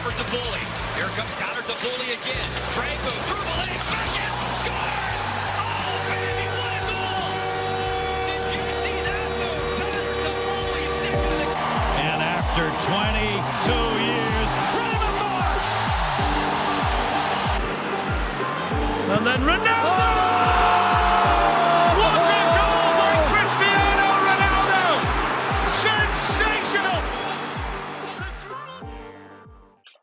for Toffoli. Here comes Tyler Toffoli again. Drago through the lane. Back in. Scores! Oh, baby, what a goal! Did you see that move? Tyler Toffoli, second of the... And after 22 years, Raymond Moore! And then Ronaldo! What a goal by Cristiano Ronaldo! Sensational!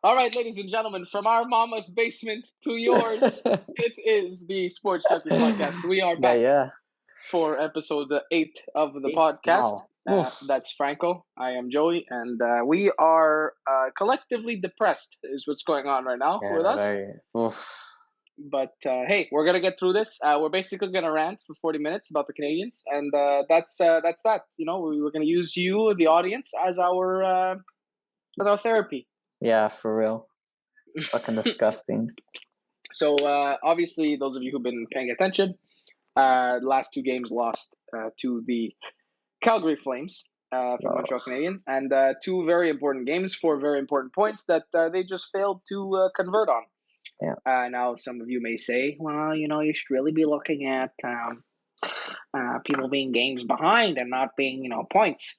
All right, ladies and gentlemen, from our mama's basement to yours, it is the Sports Junkies podcast. We are back for episode 8 of the podcast. Wow. That's Franco. I am Joey, and we are collectively depressed is what's going on right now with us. But hey, we're gonna get through this. We're basically gonna rant for 40 minutes about the Canadiens, and that's that. You know, we're gonna use you, the audience, as our therapy. Yeah, for real. Fucking disgusting. So obviously, those of you who've been paying attention, the last 2 games lost to the Calgary Flames from Montreal Canadiens, and 2 very important games, 4 very important points that they just failed to convert on. Yeah. Now, some of you may say, well, you know, you should really be looking at people being games behind and not being, you know, points.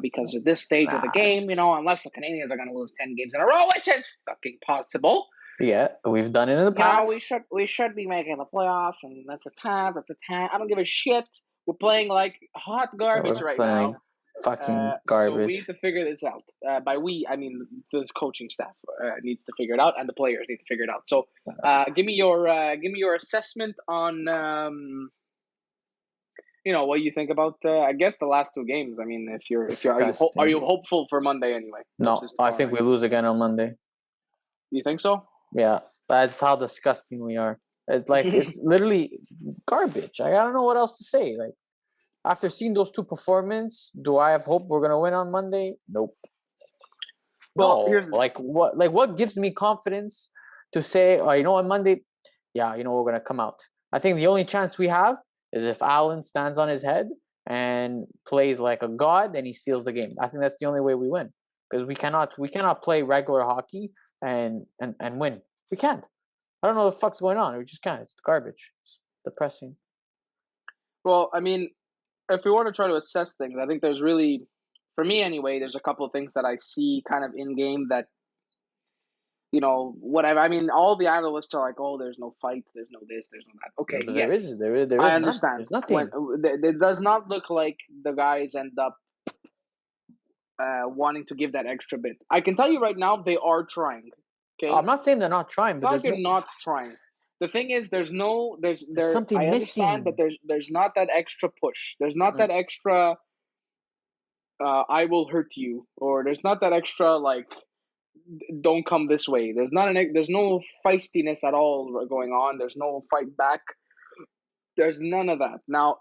Because at this stage of the game, you know, unless the Canadiens are going to lose 10 games in a row, which is fucking possible. Yeah, we've done it in the past. You know, we should be making the playoffs, and that's a 10. I don't give a shit. We're playing like hot garbage right now. Fucking garbage. So we need to figure this out. By we, I mean the coaching staff needs to figure it out, and the players need to figure it out. So, give me your assessment on. You know what you think about? I guess the last 2 games. I mean, are you hopeful for Monday anyway? No, I think we lose again on Monday. You think so? Yeah, that's how disgusting we are. It's like it's literally garbage. I don't know what else to say. Like after seeing those 2 performances, do I have hope we're gonna win on Monday? Nope. Well, what gives me confidence to say, oh, you know, on Monday, yeah, you know, we're gonna come out. I think the only chance we have is if Allen stands on his head and plays like a god and he steals the game. I think that's the only way we win, because we cannot play regular hockey and win. We can't. I don't know what the fuck's going on. We just can't. It's garbage. It's depressing. Well, I mean, if we want to try to assess things, I think there's really, for me anyway, there's a couple of things that I see kind of in game that, you know, whatever. I mean, all the analysts are like, "Oh, there's no fight, there's no this, there's no that." Okay, But yes, there is. I understand. There's nothing. It does not look like the guys end up wanting to give that extra bit. I can tell you right now, they are trying. Okay, I'm not saying they're not trying, it's but not like you're not trying. The thing is, there's something I missing. understand that there's not that extra push. There's not that extra. I will hurt you, or there's not that extra like. Don't come this way. There's no feistiness at all going on. There's no fight back. There's none of that. Now,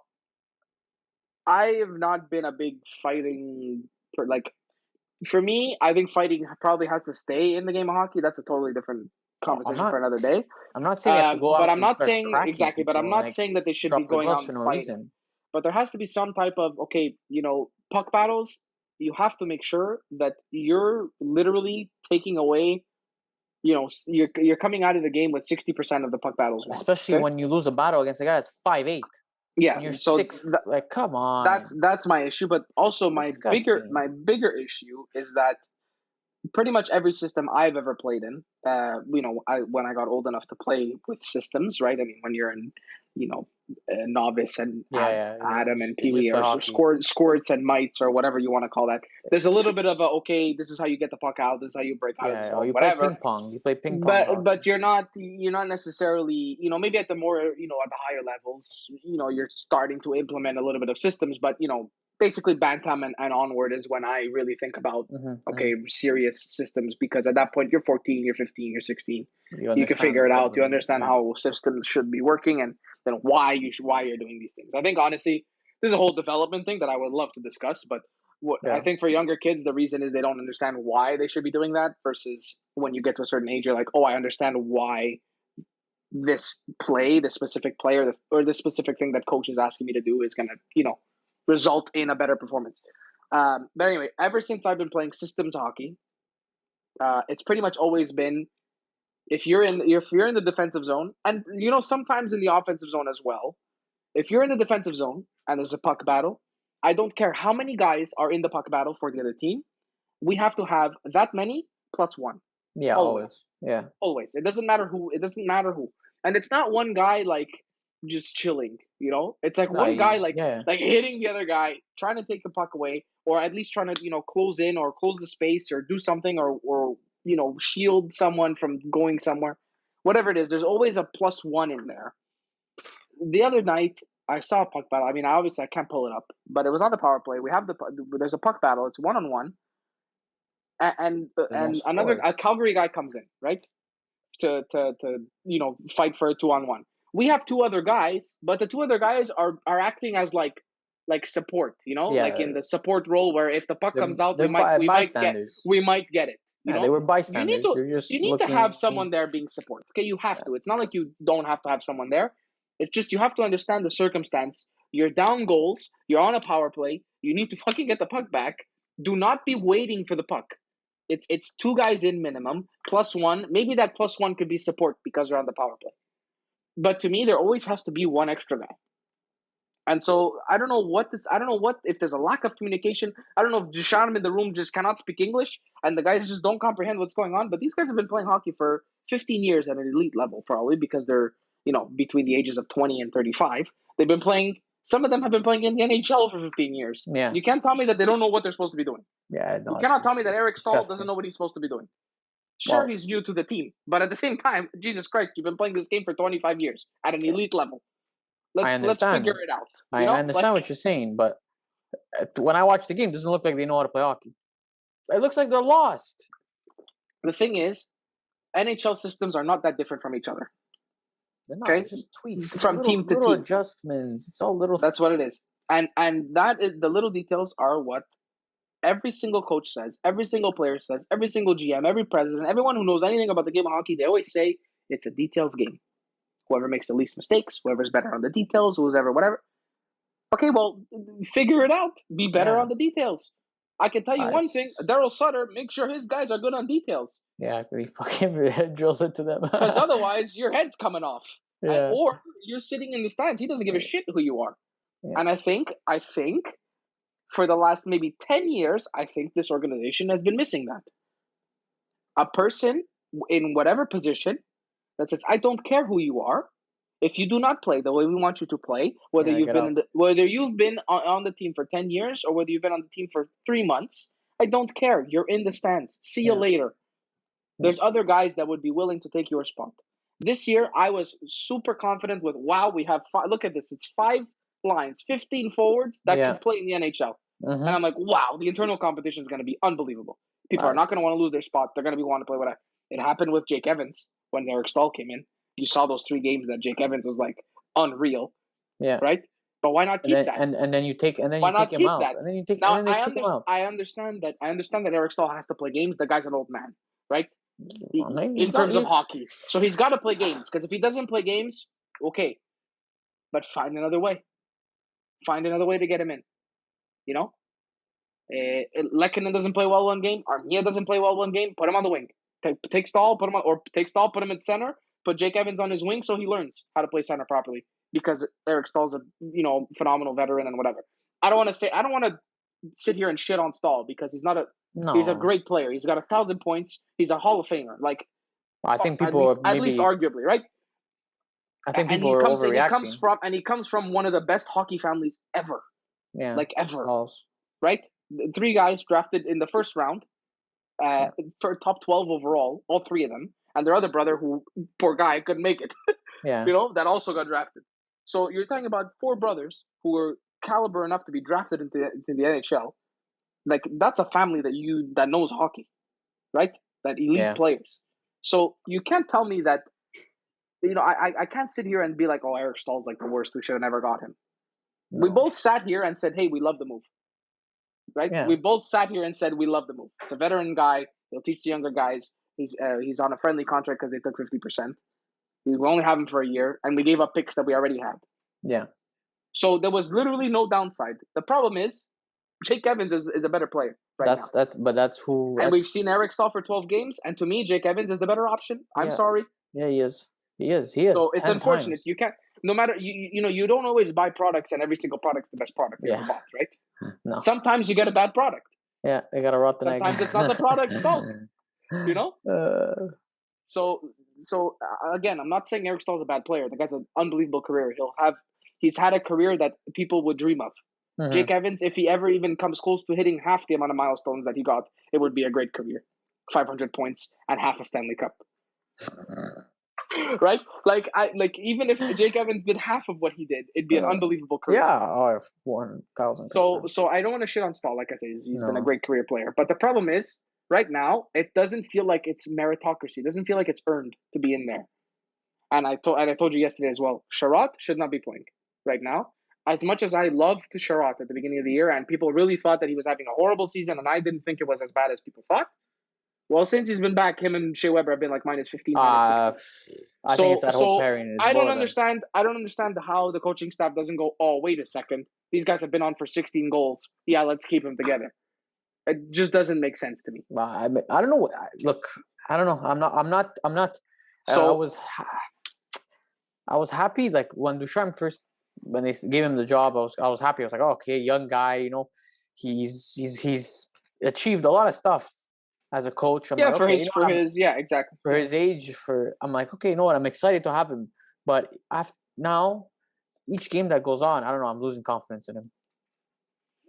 I have not been a big fighting for me, I think fighting probably has to stay in the game of hockey. That's a totally different conversation for another day. I'm not saying you have to go out but I'm not start saying exactly. But I'm not saying that they should be going out and fighting. But there has to be some type of you know, puck battles. You have to make sure that you're literally taking away, you know, you're coming out of the game with 60% of the puck battles won. Especially when you lose a battle against a guy that's 5'8". Yeah, and you're 6. Like, come on. That's my issue. But also my bigger issue is that pretty much every system I've ever played in, you know, when I got old enough to play with systems, right? I mean, when you're in, you know, novice and Adam and Pee Wee or squirts and mites or whatever you want to call that. There's a little bit of this is how you get the puck out. This is how you break out. You whatever. Play ping pong. You play ping pong. But you're not necessarily, you know, maybe at the more, you know, at the higher levels, you know, you're starting to implement a little bit of systems, but, you know, basically Bantam and onward is when I really think about, serious systems, because at that point you're 14, you're 15, you're 16. You can figure it out. You understand how systems should be working and then why you're doing these things. I think, honestly, this is a whole development thing that I would love to discuss, but I think for younger kids, the reason is they don't understand why they should be doing that, versus when you get to a certain age, you're like, oh, I understand why this specific player or this specific thing that coach is asking me to do is going to, you know, result in a better performance. But anyway, ever since I've been playing systems hockey, it's pretty much always been if you're in the defensive zone, and sometimes in the offensive zone as well. If you're in the defensive zone and there's a puck battle, I don't care how many guys are in the puck battle for the other team. We have to have that many plus one. Yeah, always. Yeah. Always. It doesn't matter who. And it's not one guy like just chilling. It's like one guy like hitting the other guy, trying to take the puck away, or at least trying to close in or close the space or do something or shield someone from going somewhere. Whatever it is, there's always a plus one in there. The other night, I saw a puck battle. I mean, obviously I can't pull it up, but it was on the power play. There's a puck battle. It's 1-on-1, and a Calgary guy comes in, right, to fight for a 2-on-1. We have two other guys, but the two other guys are acting as like support, like in the support role where if the puck comes out, we might get it. They were bystanders. You need to have someone there being support. Okay, you have to. It's not like you don't have to have someone there. It's just you have to understand the circumstance. You're down goals. You're on a power play. You need to fucking get the puck back. Do not be waiting for the puck. It's two guys in minimum, plus one. Maybe that plus one could be support because you're on the power play. But to me, there always has to be one extra guy. And so I don't know if there's a lack of communication. I don't know if Ducharme in the room just cannot speak English and the guys just don't comprehend what's going on. But these guys have been playing hockey for 15 years at an elite level, probably because they're between the ages of 20 and 35. They've been playing. Some of them have been playing in the NHL for 15 years. Yeah. You can't tell me that they don't know what they're supposed to be doing. Yeah, no, you cannot tell me that Eric Staal disgusting. doesn't know what he's supposed to be doing. Sure, he's new to the team, but at the same time, Jesus Christ, you've been playing this game for 25 years at an elite level. Let's figure it out. I understand what you're saying, but when I watch the game, it doesn't look like they know how to play hockey. It looks like they're lost. The thing is, NHL systems are not that different from each other. They're not. Okay, It's just tweaks from team to little team. Adjustments. It's all little. That's what it is, and that is the little details are what every single coach says, every single player says, every single GM, every president, everyone who knows anything about the game of hockey. They always say it's a details game. Whoever makes the least mistakes, whoever's better on the details, whatever. Okay, well, figure it out. Be better on the details. I can tell you one thing. Daryl Sutter, make sure his guys are good on details. Yeah, he fucking drills it to them. Because otherwise, your head's coming off. Yeah. Or you're sitting in the stands. He doesn't give a shit who you are. Yeah. And I think for the last maybe 10 years, I think this organization has been missing that. A person in whatever position that says, I don't care who you are. If you do not play the way we want you to play, whether you've been on the team for 10 years or whether you've been on the team for 3 months, I don't care. You're in the stands. See you later. There's other guys that would be willing to take your spot. This year, I was super confident with, we have look at this. It's 5 lines, 15 forwards that can play in the NHL. Mm-hmm. And I'm like, wow, the internal competition is going to be unbelievable. People are not going to want to lose their spot. They're going to want to play whatever. It happened with Jake Evans when Eric Staal came in. You saw those 3 games that Jake Evans was like unreal. Yeah. Right? But why not keep that? And then you take him out. That? And then you take now, and then take him out. I understand that Eric Staal has to play games. The guy's an old man, right? In terms of hockey. So he's got to play games. Because if he doesn't play games, okay. But find another way. Find another way to get him in. Lehkonen doesn't play well one game. Armia doesn't play well one game. Put him on the wing. Take Staal, put him at center. Put Jake Evans on his wing so he learns how to play center properly. Because Eric Stahl's a phenomenal veteran and whatever. I don't want to sit here and shit on Staal because he's not he's a great player. He's got 1,000 points. He's a Hall of Famer. Like I think people at least arguably, right? I think people are overreacting. He comes from one of the best hockey families ever. Yeah, like ever. Stalls. Right? 3 guys drafted in the first round, for top 12 overall, all 3 of them, and their other brother, who poor guy couldn't make it. Yeah, that also got drafted. So you're talking about 4 brothers who were caliber enough to be drafted into the NHL. Like that's a family that knows hockey, right? That elite players. So you can't tell me that. I can't sit here and be like, oh, Eric Stahl's like the worst. We should have never got him. No. We both sat here and said, hey, we love the move. Right? Yeah. We both sat here and said we love the move. It's a veteran guy. He'll teach the younger guys. He's on a friendly contract because they took 50%. We only have him for a year, and we gave up picks that we already had. Yeah. So there was literally no downside. The problem is, Jake Evans is a better player right now. That's who. And we've seen Eric Staal for 12 games, and to me, Jake Evans is the better option. I'm sorry. Yeah, he is. He is. So it's 10 unfortunate. times. You can't. No matter you don't always buy products, and every single product's the best product you ever bought, right? No. Sometimes you get a bad product. Yeah, they got a rotten egg. Sometimes it's not the product's fault. You know. So again, I'm not saying Eric Stahl's a bad player. The guy's an unbelievable career. He's had a career that people would dream of. Mhm. Jake Evans, if he ever even comes close to hitting half the amount of milestones that he got, it would be a great career. 500 points and half a Stanley Cup. Right? Like even if Jake Evans did half of what he did, it'd be an unbelievable career. Yeah, 1,000%. So I don't want to shit on Stahl. Like I say, he's been a great career player. But the problem is, right now, it doesn't feel like it's meritocracy. It doesn't feel like it's earned to be in there. And I told you yesterday as well, Sherratt should not be playing right now. As much as I loved Sherratt at the beginning of the year, and people really thought that he was having a horrible season, and I didn't think it was as bad as people thought. Well, since he's been back, him and Shea Weber have been like -15, -16. I think it's that whole pairing. I don't understand how the coaching staff doesn't go, oh, wait a second. These guys have been on for 16 goals. Yeah, let's keep them together. It just doesn't make sense to me. I don't know. Look, I don't know. I'm not. So I was happy. Like when Ducharme when they gave him the job, I was happy. I was like, oh, okay, young guy. You know, he's achieved a lot of stuff as a coach. I'm like, exactly. For his age, I'm like, okay, you know what? I'm excited to have him. But now, each game that goes on, I don't know. I'm losing confidence in him.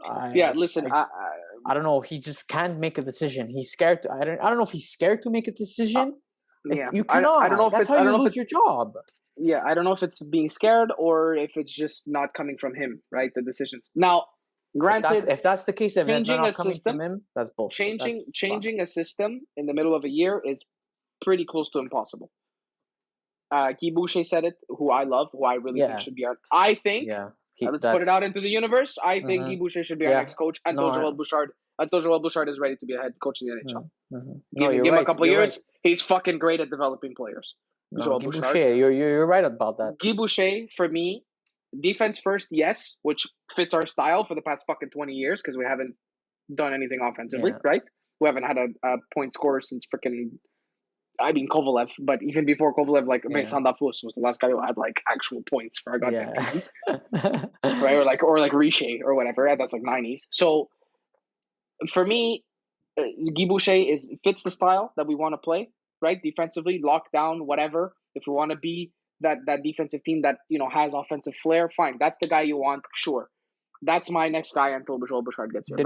I don't know. He just can't make a decision. He's scared. I don't know if he's scared to make a decision. You cannot. I don't know if that's how you lose your job. Yeah, I don't know if it's being scared or if it's just not coming from him, right? The decisions. Now, granted, if that's the case, if it's not coming from him, that's bullshit. Changing a system in the middle of a year is pretty close to impossible. Guy Boucher said it, who I love, who I really think should be our. I think. Yeah. Let's put it out into the universe. I think Guy Boucher should be our next coach until Joel Bouchard is ready to be a head coach in the NHL. Give him a couple years. Right. He's fucking great at developing players. Guy Boucher, you're right about that. Guy Boucher, for me, defense first, yes, which fits our style for the past fucking 20 years because we haven't done anything offensively, right? We haven't had a point scorer since freaking, Kovalev, but even before Kovalev, like Vincent Dafus was the last guy who had like actual points for a goddamn team, right? Or like Richer or whatever. That's like 90s. So for me, Guy Boucher fits the style that we want to play, right? Defensively, lockdown, whatever. If we want to be that defensive team that has offensive flair, fine. That's the guy you want, sure. That's my next guy until Joel Bouchard gets here.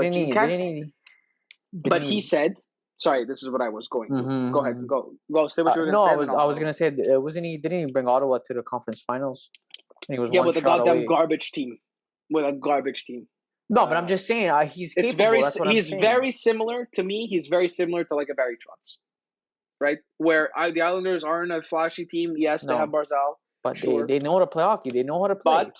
But he said. Sorry, this is what I was going to. Go ahead. Go. Say what you were going to say. I was going to say, didn't he bring Ottawa to the conference finals? And he was with a goddamn garbage team. With a garbage team. No, but I'm just saying, he's capable. He's very similar to me. He's very similar to like a Barry Trotz. Right? Where the Islanders aren't a flashy team. Yes, they have Barzal. But they know how to play hockey. They know how to play. But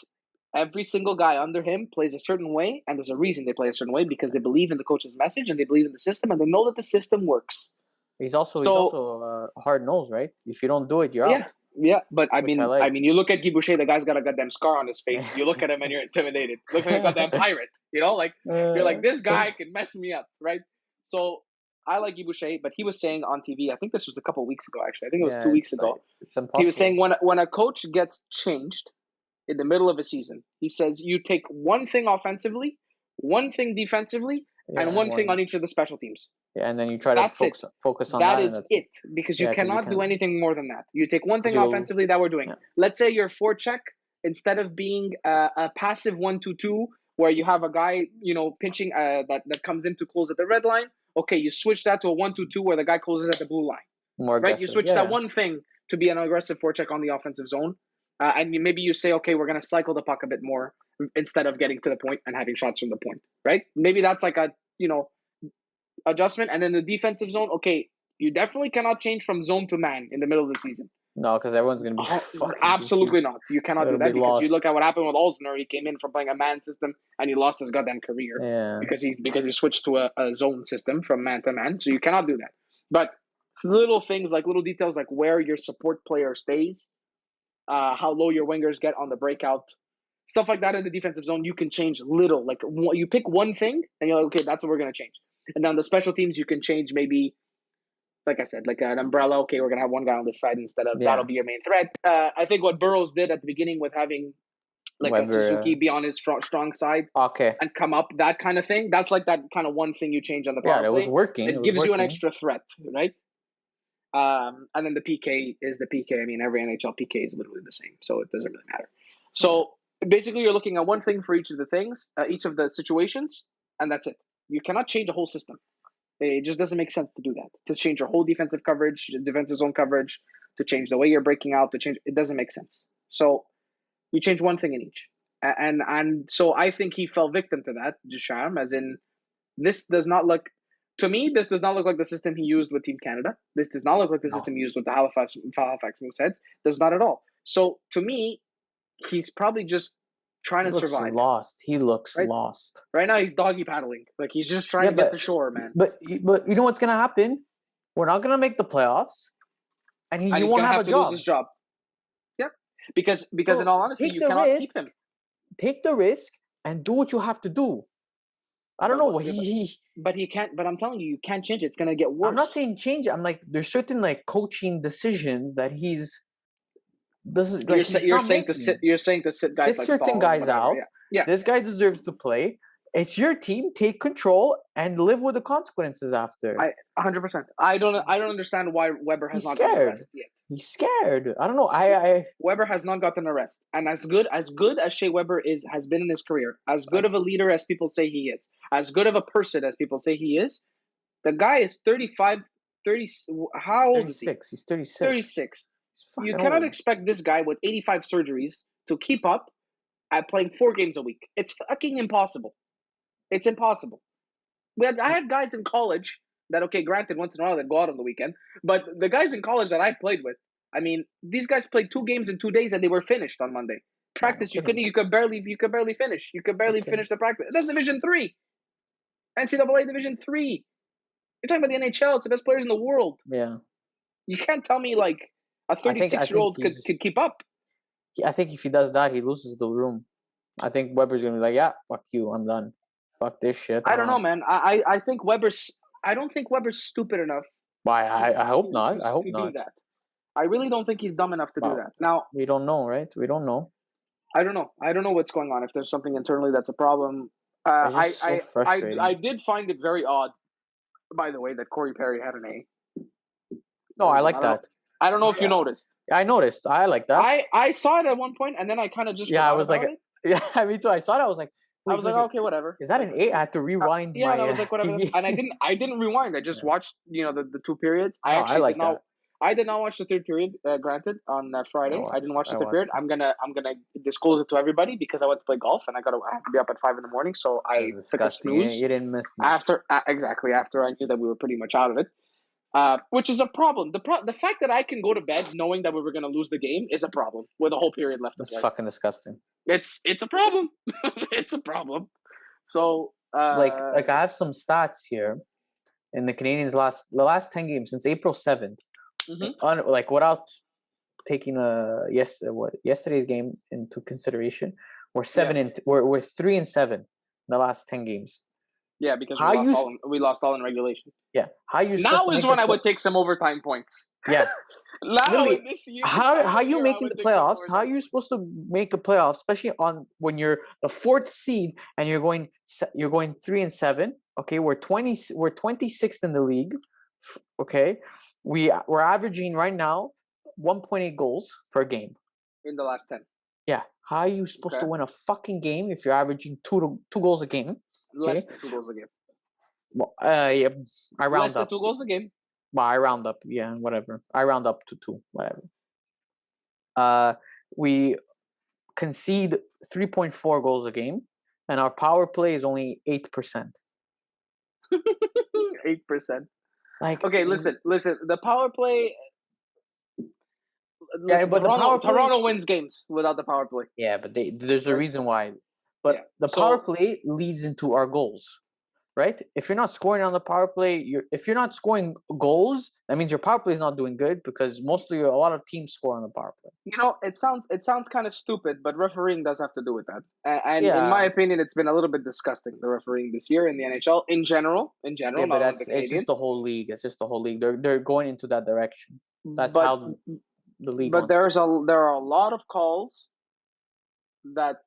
every single guy under him plays a certain way, and there's a reason they play a certain way because they believe in the coach's message and they believe in the system and they know that the system works. He's also hard-nosed, right? If you don't do it, you're out. Yeah, but I mean, you look at Guy Boucher, the guy's got a goddamn scar on his face. You look at him and you're intimidated. Looks like a goddamn pirate, you're like, this guy can mess me up, right? So I like Guy Boucher, but he was saying on TV, I think this was a couple of weeks ago, actually. I think it was 2 weeks ago. He was saying when a coach gets changed in the middle of a season, he says you take one thing offensively, one thing defensively, and one thing on each of the special teams. Yeah, and then you try to focus on that. That is it, because you cannot do anything more than that. You take one thing offensively that we're doing. Yeah. Let's say your forecheck, instead of being a passive 1-2-2, where you have a guy, pinching that comes in to close at the red line. Okay, you switch that to a 1-2-2 where the guy closes at the blue line. More aggressive. Right? You switch that one thing to be an aggressive forecheck on the offensive zone. And maybe you say, okay, we're going to cycle the puck a bit more instead of getting to the point and having shots from the point, right? Maybe that's like a, adjustment. And then the defensive zone, okay, you definitely cannot change from zone to man in the middle of the season. No, because everyone's going to be absolutely not. You cannot do that because you look at what happened with Olsner. He came in from playing a man system and he lost his goddamn career because he switched to a zone system from man to man. So you cannot do that. But little things like little details like where your support player stays, how low your wingers get on the breakout, stuff like that in the defensive zone, you can change little. Like you pick one thing, and you're like, okay, that's what we're gonna change. And on the special teams, you can change maybe, like I said, like an umbrella. Okay, we're gonna have one guy on this side instead of that'll be your main threat. I think what Burrows did at the beginning with having like Weber, a Suzuki be on his strong side, and come up, that kind of thing. That's like that kind of one thing you change on the power play. It was working. It gives you an extra threat, right? And then the PK is the PK. I mean, every NHL PK is literally the same, so it doesn't really matter. So basically, you're looking at one thing for each of the things, each of the situations, and that's it. You cannot change a whole system. It just doesn't make sense to do that. To change your whole defensive coverage, defensive zone coverage, to change the way you're breaking out, it doesn't make sense. So you change one thing in each. And so I think he fell victim to that, Ducharme, as in this does not look, to me, this does not look like the system he used with Team Canada. This does not look like the system he used with the Halifax Mooseheads. Does not at all. So to me, he's probably just trying to survive. He looks lost. Right now, he's doggy paddling. Like, he's just trying to get to shore, man. But you know what's going to happen? We're not going to make the playoffs, and he won't have a job. Lose his job. Yep. Because in all honesty, you cannot keep him. Take the risk and do what you have to do. I don't know. But he can't. But I'm telling you, you can't change it. It's going to get worse. I'm not saying change it. I'm like, there's certain like coaching decisions that he's. You're saying to sit guys like certain guys out. Yeah. This guy deserves to play. It's your team. Take control and live with the consequences after. 100%. I don't understand why Weber has not gotten arrested yet. He's scared. I don't know. Weber has not gotten arrested, and as good as Shea Weber has been in his career, as good of a leader as people say he is, as good of a person as people say he is, the guy is 35, 30. How old is he? He's 36. 36. You cannot expect this guy with 85 surgeries to keep up at playing 4 games a week. It's fucking impossible. It's impossible. I had guys in college that, okay, granted, once in a while they'd go out on the weekend, but the guys in college that I played with, I mean, these guys played 2 games in 2 days and they were finished on Monday. Practice, you could barely finish. You could barely finish the practice. That's Division 3. NCAA Division 3. You're talking about the NHL. It's the best players in the world. Yeah. You can't tell me like a 36-year-old could keep up. I think if he does that, he loses the room. I think Weber's going to be like, yeah, fuck you, I'm done. Fuck this shit. I don't know, man. I think I don't think Weber's stupid enough. Why? I hope not. I hope not. Do that. I really don't think he's dumb enough to do that. Now, we don't know, right? We don't know. I don't know. I don't know what's going on. If there's something internally that's a problem. I did find it very odd, by the way, that Corey Perry had an A. No, I like that. I don't know if you noticed. I noticed. I like that. I saw it at one point, and then I kind of just I was like, yeah, me too. I saw it. I was like, okay, whatever. Is that an 8? I had to rewind. Yeah, I was like, whatever. TV. And I didn't rewind. I just watched, the 2 periods. I did not watch the 3rd period. Granted, on Friday, I didn't watch the 3rd period. I'm gonna disclose it to everybody because I went to play golf and I have to be up at 5 a.m. So I took a snooze. You didn't miss me. After I knew that we were pretty much out of it. Which is a problem. The fact that I can go to bed knowing that we were going to lose the game is a problem with a whole period left to play. It's fucking disgusting. It's a problem. It's a problem. So like I have some stats here in the Canadiens' the last 10 games since April 7th. Mm-hmm. Without taking yesterday's game into consideration, we're 3-7 in the last 10 games. Yeah, because we lost all in regulation. Yeah. Now is when I would take some overtime points. Yeah. This year, how you making the playoffs? How are you supposed to make a playoff, especially when you're the 4th seed and you're going 3-7? Okay, we're 26th in the league. Okay, we're averaging right now 1.8 goals per game in the last 10. Yeah. How are you supposed to win a fucking game if you're averaging 2 goals a game? Okay. Less than 2 goals a game. Well, yeah, I round less up. than 2 goals a game. Well, I round up. Yeah, whatever. I round up to 2. Whatever. We concede 3.4 goals a game, and our power play is only 8%. 8%. Okay, listen. The power play. Yeah, but Toronto wins games without the power play. Yeah, but there's a reason why. But the power play leads into our goals. right? If you're not scoring on the power play, if you're not scoring goals, that means your power play is not doing good because mostly a lot of teams score on the power play. It sounds kind of stupid, but refereeing does have to do with that. And in my Yeah, opinion, it's been a little bit disgusting, the refereeing this year in the NHL in general, yeah, not but only the it's just Canadians. the whole league. It's just the whole league. They're going into that direction. That's But how the league but wants to. there are a lot of calls that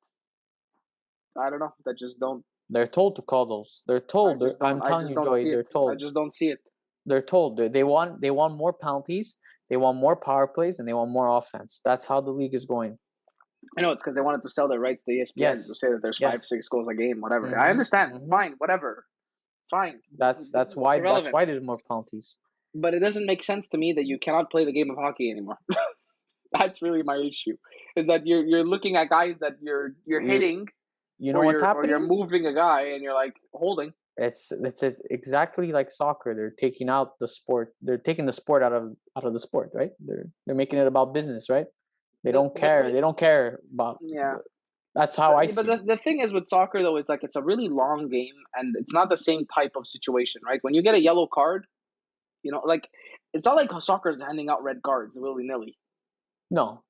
I don't know that just don't. They're told to call those. They're told. I'm I telling just you, don't Joey. see it. They're I told. just don't see it. They're told. They want more penalties. They want more power plays, and they want more offense. That's how the league is going. I know it's because they wanted to sell their rights to ESPN to Yes. say that there's five, Yes. 6 goals a game, whatever. I Mm-hmm. understand. Mm-hmm. Fine, whatever. Fine. That's It's why irrelevant. there's more penalties. But it doesn't make sense to me that you cannot play the game of hockey anymore. That's really my issue. Is that you're looking at guys that you're hitting, You know what's or happening? you're moving a guy and you're like holding. It's exactly like soccer. They're taking out the sport. They're taking the sport out of the sport, right? They're making it about business, right? They don't care. They don't care about. Yeah. That's how I see But it. the thing is with soccer though, it's like it's a really long game and it's not the same type of situation, right? When you get a yellow card, like it's not like soccer is handing out red cards willy nilly, No,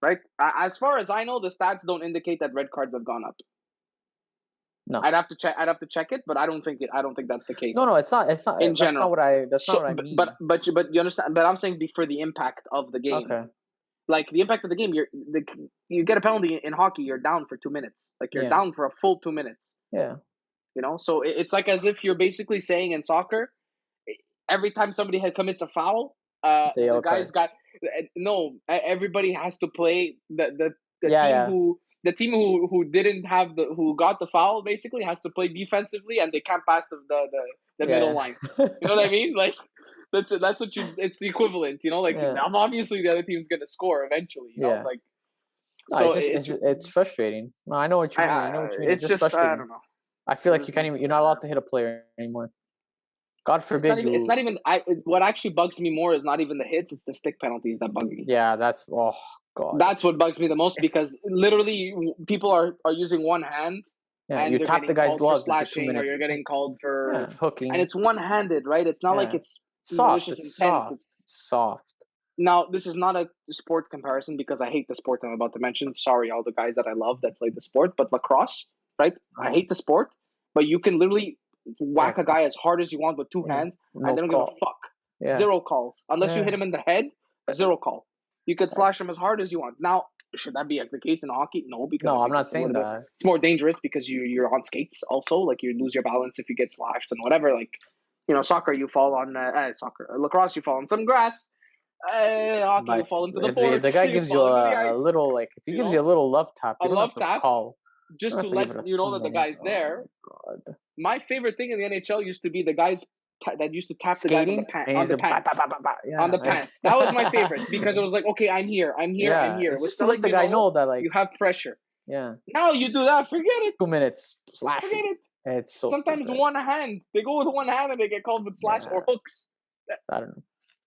right? As far as I know, the stats don't indicate that red cards have gone up. no, I'd have to check it, but I don't think that's the case. no. It's not. It's not. In That's general. not what I. That's So, not what I mean. but you understand? But I'm saying for the impact of the game, Okay. like the impact of the game, you get a penalty in hockey, you're down for 2 minutes. Like you're Yeah. down for a full 2 minutes. Yeah. So it's like as if you're basically saying in soccer, every time somebody commits a foul, Say the okay. guy's got no. Everybody has to play the Yeah, team yeah. who didn't have who got the foul basically has to play defensively and they can't pass the Yeah, middle yeah. line. You know what I mean? Like that's what it's the equivalent. Like Yeah. obviously the other team's gonna score eventually. Yeah. Like No, so it's frustrating. No, I know what you mean. I know what you mean. It's just frustrating. I don't know. I feel like you can't even. You're not allowed to hit a player anymore. God forbid you. It's not even. What actually bugs me more is not even the hits; it's the stick penalties that bug me. Yeah, that's God. That's what bugs me the most because literally people are using one hand. Yeah, and you they're tap the getting guy's called gloves. for It's a 2 slashing, or minutes. you're getting called for hooking. and it's one-handed, right? It's not like Yeah. it's Soft. malicious It's intent. soft. It's Soft. now this is not a sport comparison because I hate the sport I'm about to mention. Sorry, all the guys that I love that play the sport, but lacrosse, right? I hate the sport, but you can literally whack a guy as hard as you want with two hands, No and they don't give a fuck. Yeah. 0 calls unless you hit him in the head. 0 call. You could slash him as hard as you want. Now, should that be the case in hockey? No, because I No, think I'm not it's a saying little bit- that. It's more dangerous because you're on skates also. Like you lose your balance if you get slashed and whatever. Like soccer you fall on lacrosse you fall on some grass. Hockey you But fall into the if boards. the guy gives you fall into the a ice. little if he gives know? you a little love tap, A you don't love have to tap, call. just You to don't have let give it you know 2 that the minutes. guy's there. Oh, God. My favorite thing in the NHL used to be the guys that used to tap Skating the guys and on the pants. Yeah. On the pants. That was my favorite because it was like, okay, I'm here. Yeah, It it's was just to let the guy know that you have pressure. yeah, Now you do that, forget it. 2 minutes slashing. Forget it. It's so Sometimes stupid. one hand. They go with one hand and they get called with slash or hooks. I don't know.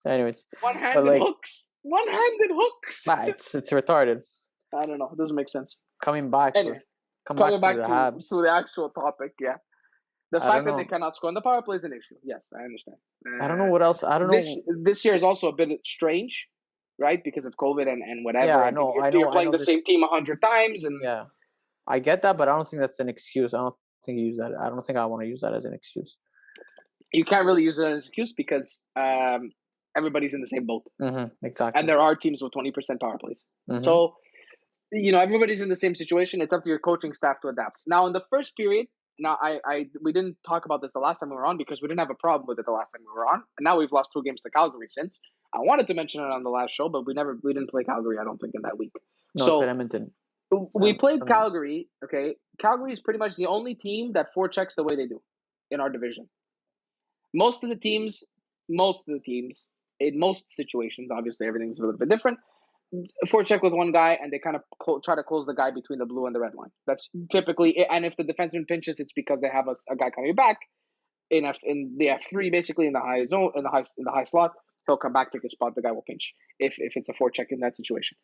Anyways, One-handed hooks. One-handed hooks. it's retarded. I don't know. It doesn't make sense. Coming back Anyway, coming back to the to Habs. the actual topic, yeah. The I fact don't that they know. cannot score on the power play is an issue. Yes, I understand. I don't know what else. I don't know. This year is also a bit strange, right? Because of COVID and whatever. Yeah, I and know. You're playing the same team 100 times, and yeah, I get that, but I don't think that's an excuse. I don't think you use that. I don't think I want to use that as an excuse. you can't really use it as an excuse because everybody's in the same boat, exactly. and there are teams with 20% power plays. So everybody's in the same situation. It's up to your coaching staff to adapt. Now, in the first period. Now, we didn't talk about this the last time we were on because we didn't have a problem with it the last time we were on. And now we've lost 2 games to Calgary since. I wanted to mention it on the last show, but we didn't play Calgary, I don't think, in that week. No, so Edmonton. We played Calgary, okay? Calgary is pretty much the only team that forechecks the way they do in our division. Most of the teams, in most situations, obviously everything's a little bit different, forecheck with one guy and they kind of try to close the guy between the blue and the red line. That's typically it. And if the defenseman pinches, it's because they have a guy coming back in the F3 basically in the high zone in the high slot. He'll come back, take a spot. The guy will pinch if it's a forecheck in that situation.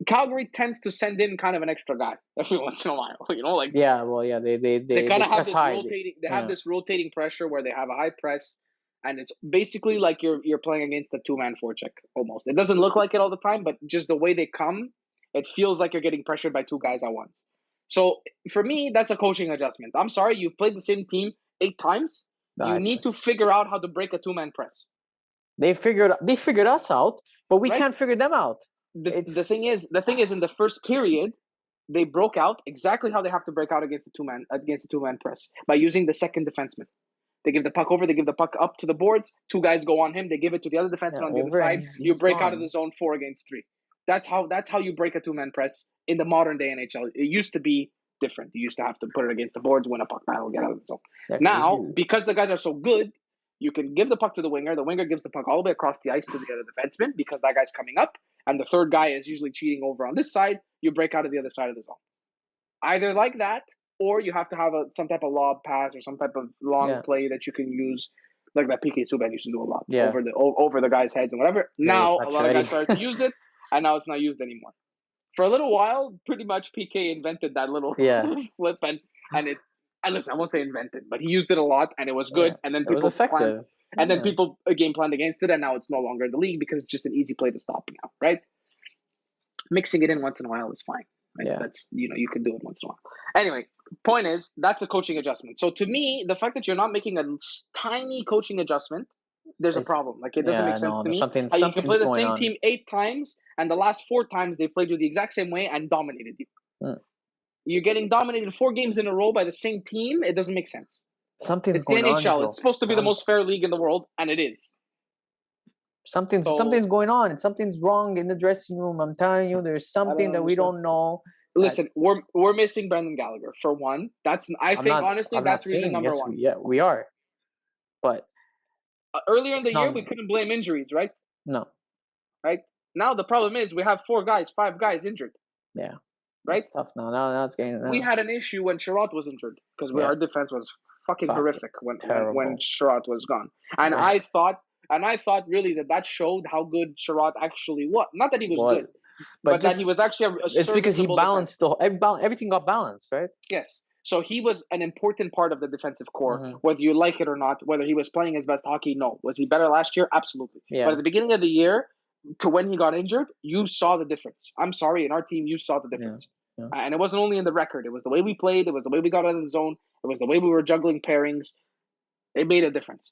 Calgary tends to send in kind of an extra guy every once in a while. Like they kind of have press this high. rotating. They have this rotating pressure where they have a high press, and it's basically like you're playing against a 2-man forecheck almost. It doesn't look like it all the time, but just the way they come, it feels like you're getting pressured by 2 guys at once. So for me, that's a coaching adjustment. I'm sorry, you've played the same team 8 times. You need to figure out how to break a 2-man press. They figured us out, but we Right? can't figure them out. The thing is, in the first period, they broke out exactly how they have to break out against a 2-man press by using the second defenseman. They give the puck over, they give the puck up to the boards, 2 guys go on him, they give it to the other defenseman on the other side. You break out of the zone 4 against 3. That's how you break a 2-man press in the modern day NHL. It used to be different. You used to have to put it against the boards, win a puck battle, get out of the zone. Now, because the guys are so good, you can give the puck to the winger gives the puck all the way across the ice to the other defenseman because that guy's coming up, and the third guy is usually cheating over on this side. You break out of the other side of the zone. Either like that, or you have to have some type of lob pass or some type of long play that you can use, like that PK Subban used to do a lot over the guys' heads and whatever. Now a lot of guys started to use it, and now it's not used anymore. For a little while, pretty much PK invented that little flip, and it. And listen, I won't say invented, but he used it a lot, and it was good. And then people planned, and then people game planned against it, and now it's no longer in the league because it's just an easy play to stop now, right? Mixing it in once in a while is fine. Right? Yeah. That's you can do it once in a while. Anyway, point is that's a coaching adjustment. So to me, the fact that you're not making a tiny coaching adjustment, there's a problem. Like it doesn't make sense to me. How you can play the same team 8 times, and the last 4 times they played you the exact same way and dominated you. You're getting dominated 4 games in a row by the same team. It doesn't make sense. Something's it's going the NHL. on. It's supposed to be the most fair league in the world, and it is. Something's going on. Something's wrong in the dressing room. I'm telling you, there's something that we don't know. Listen, we're missing Brendan Gallagher for one. That's honestly that's reason number 1. We are. But earlier in the year, we couldn't blame injuries, right? No. Right now, the problem is we have 5 guys injured. Yeah. Right? It's tough now. Now it's getting. We had an issue when Sherratt was injured because our defense was fucking horrific when Sherratt was gone. And I thought really that showed how good Sherratt actually was. Not that he was good, but that he was actually a it's because he balanced everything got balanced, right? Yes. So he was an important part of the defensive core, whether you like it or not. Whether he was playing his best hockey, no. Was he better last year? Absolutely. Yeah. But at the beginning of the year, to when he got injured, you saw the difference. I'm sorry, in our team, you saw the difference. Yeah. And it wasn't only in the record. It was the way we played. It was the way we got out of the zone. It was the way we were juggling pairings. It made a difference.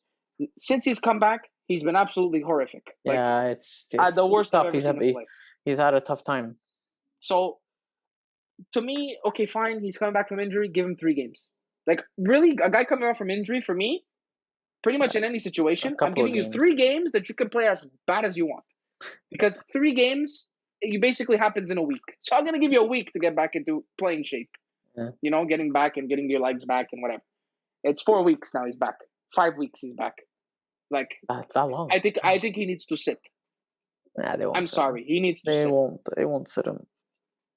Since he's come back, he's been absolutely horrific. It's the worst tough. He's had a tough time. So, to me, okay, fine. He's coming back from injury. Give him 3 games. Like, really, a guy coming off from injury, for me, pretty much in any situation, I'm giving you 3 games that you can play as bad as you want. Because 3 games, it basically happens in a week. So I'm going to give you a week to get back into playing shape. Yeah. Getting back and getting your legs back and whatever. It's 4 weeks now he's back. 5 weeks he's back. Like, that's that long. I think he needs to sit. Nah, they won't. I'm sorry. He needs to sit. They won't sit him.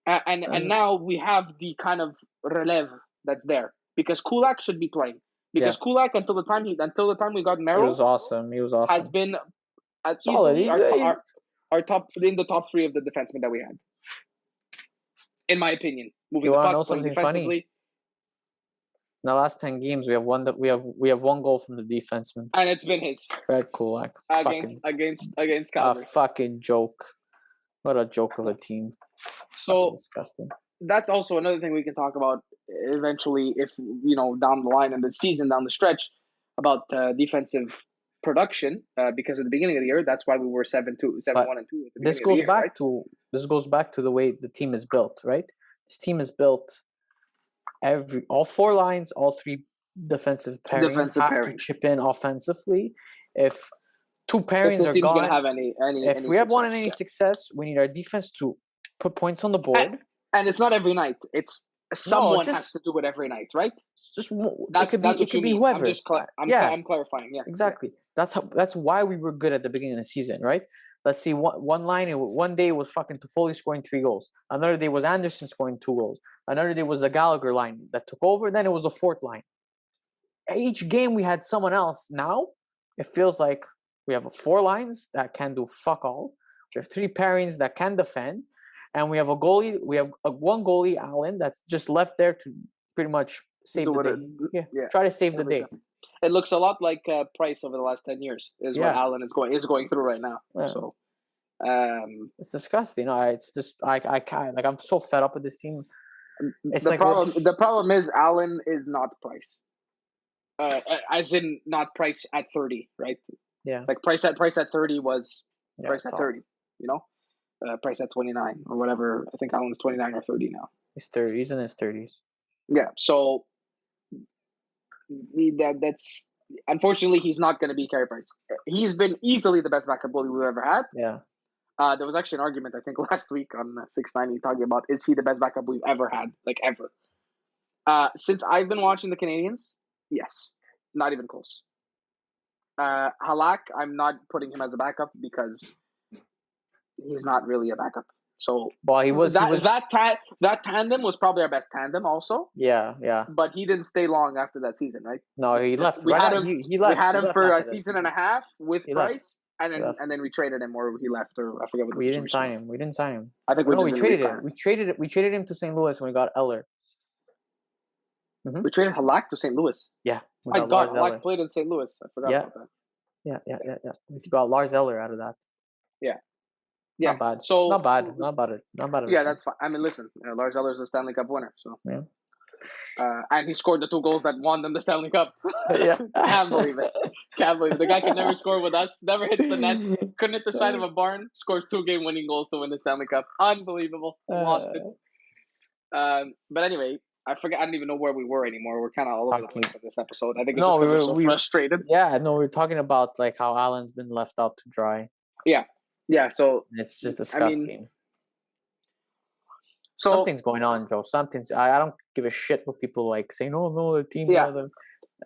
And now we have the kind of relève that's there. Because Kulak should be playing. Because Kulak, until the time we got Merrill, he was awesome. Has been solid. Our top in the top 3 of the defensemen that we had, in my opinion. Moving the puck, know something funny? In the last 10 games, we have 1 goal from the defenseman, and it's been his Red Kulak against Calgary. A fucking joke! What a joke of a team. So disgusting. That's also another thing we can talk about eventually, if down the line in the season, down the stretch, about defensive production, because at the beginning of the year, that's why we were 7-1 and 2. This goes back to the way the team is built, right? This team is built. All 4 lines, all 3 defensive pairings to chip in offensively. If 2 pairings are gone, have any if we have wanted any success, we need our defense to put points on the board. And it's not every night. It's someone has to do it every night, right? It could be whoever. I'm clarifying. Yeah, exactly. That's why we were good at the beginning of the season, right? Let's see, one day was fucking Toffoli scoring 3 goals. Another day was Anderson scoring 2 goals. Another day was the Gallagher line that took over. Then it was the 4th line. Each game we had someone else. Now it feels like we have 4 lines that can do fuck all. We have 3 pairings that can defend. and we have a goalie. We have one goalie, Allen, that's just left there to pretty much save the day. Yeah, try to save the day. Time. It looks a lot like Price over the last 10 years is what Allen is going through right now. Yeah. So it's disgusting. It's just I can't, like, I'm so fed up with this team. It's the problem is Allen is not Price. As in not Price at 30, right? Yeah. Like Price at 30 was Price at 30, you know? Price at 29 or whatever. I think Allen's 29 or 30 now. He's 30. He's in his 30s. Yeah. So that's unfortunately he's not going to be Carey Price. He's been easily the best backup goalie we've ever had. Yeah. There was actually an argument I think last week on 690 talking about is he the best backup we've ever had, like ever. Since I've been watching the Canadiens, yes, not even close. Halak, I'm not putting him as a backup because he's not really a backup. So, well, that tandem was probably our best tandem, also. Yeah. But he didn't stay long after that season, right? No, he left. We had him for a season and a half with Price, and then we traded him, or he left, or I forget what. We didn't sign him. I think we traded him. We traded him to St. Louis when we got Eller. Mm-hmm. We traded Halak to St. Louis. Yeah. My God, Halak played in St. Louis. I forgot about that. Yeah. We got Lars Eller out of that. Yeah. Yeah. Not bad. So not bad. Yeah, that's fine. I mean, listen, Lars Eller is a Stanley Cup winner, so yeah. And he scored the 2 goals that won them the Stanley Cup. Yeah. Can't believe it. The guy could never score with us. Never hits the net. Couldn't hit the side of a barn. Scores 2 game-winning goals to win the Stanley Cup. Unbelievable. Lost it. But anyway, I forget. I don't even know where we were anymore. We're kind of all over the place in this episode. I think we were so frustrated. Yeah, no, we were talking about like how Allen's been left out to dry. Yeah. So it's just disgusting. I mean, something's going on, Joe. I don't give a shit what people like say. No, the team. Yeah.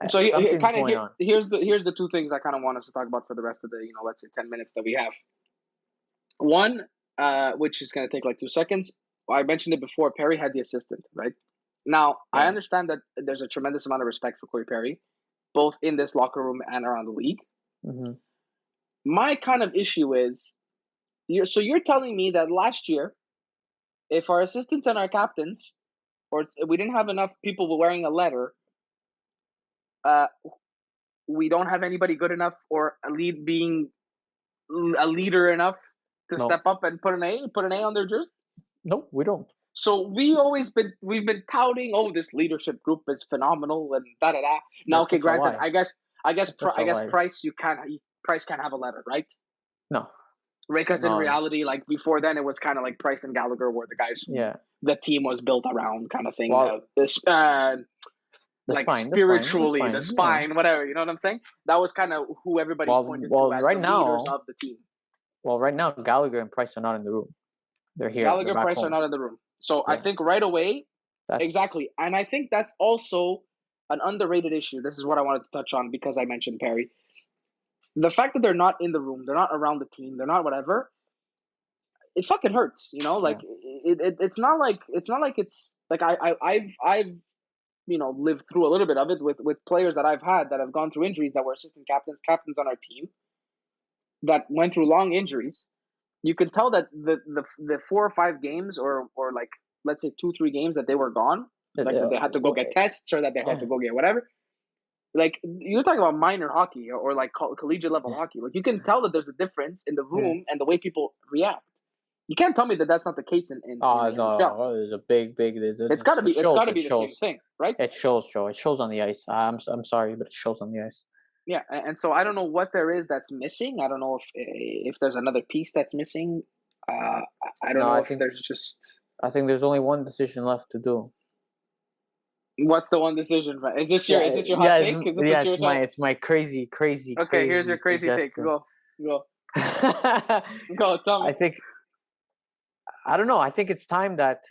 So something's going on. Here's the 2 things I kind of want us to talk about for the rest of the let's say 10 minutes that we have. One, which is going to take like 2 seconds. I mentioned it before. Perry had the assistant, right? Now, I understand that there's a tremendous amount of respect for Corey Perry, both in this locker room and around the league. Mm-hmm. My kind of issue is, you're telling me that last year, if our assistants and our captains, or we didn't have enough people wearing a letter, we don't have anybody good enough or a leader enough to step up and put an A on their jersey? No, we don't. So we've been touting, this leadership group is phenomenal and da da da. Now, okay, granted, I guess Price can't have a letter, right? No, right? Because in reality, like before then, it was kind of like Price and Gallagher were the guys the team was built around, kind of thing. Well, the spine, whatever. You know what I'm saying? That was kind of who everybody pointed to as the leaders of the team. Well, right now, Gallagher and Price are not in the room. They're here. Gallagher and Price are not in the room. So I think right away, exactly. And I think that's also an underrated issue. This is what I wanted to touch on because I mentioned Perry. The fact that they're not in the room, they're not around the team, they're not whatever, it fucking hurts, Like it's not like it's like I've lived through a little bit of it with players that I've had that have gone through injuries that were assistant captains on our team that went through long injuries. You could tell that the 4 or 5 games or like let's say 2-3 games that they were gone, like that they had to go get tests or that they had to go get whatever. Like you're talking about minor hockey or like collegiate level hockey. Like you can tell that there's a difference in the room and the way people react. You can't tell me that that's not the case in no, there's a big. It's got to be the same thing, right? It shows, Joe. It shows on the ice. I'm sorry, but it shows on the ice. Yeah, and so I don't know what there is that's missing. I don't know if there's another piece that's missing. I don't know if there's just. I think there's only one decision left to do. What's the one decision? Is this your hot take? It's my crazy. Okay, here's your crazy take. Go. Go, tell me. I don't know. I think it's time that.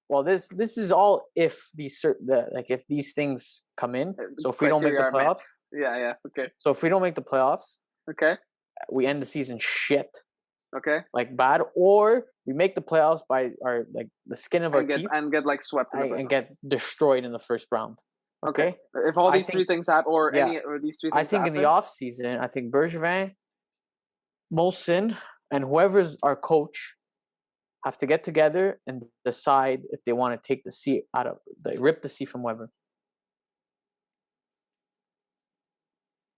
This is all if if these things come in. So if we don't make the playoffs, okay. So if we don't make the playoffs, okay, we end the season shit. Okay. Like bad, or we make the playoffs by the skin of our teeth and get like swept and get destroyed in the first round. Okay. If all these 3 things happen, any or these 3 things, I think in the off season, I think Bergevin, Molson, and whoever's our coach have to get together and decide if they want to take the C out of rip the C from Weber.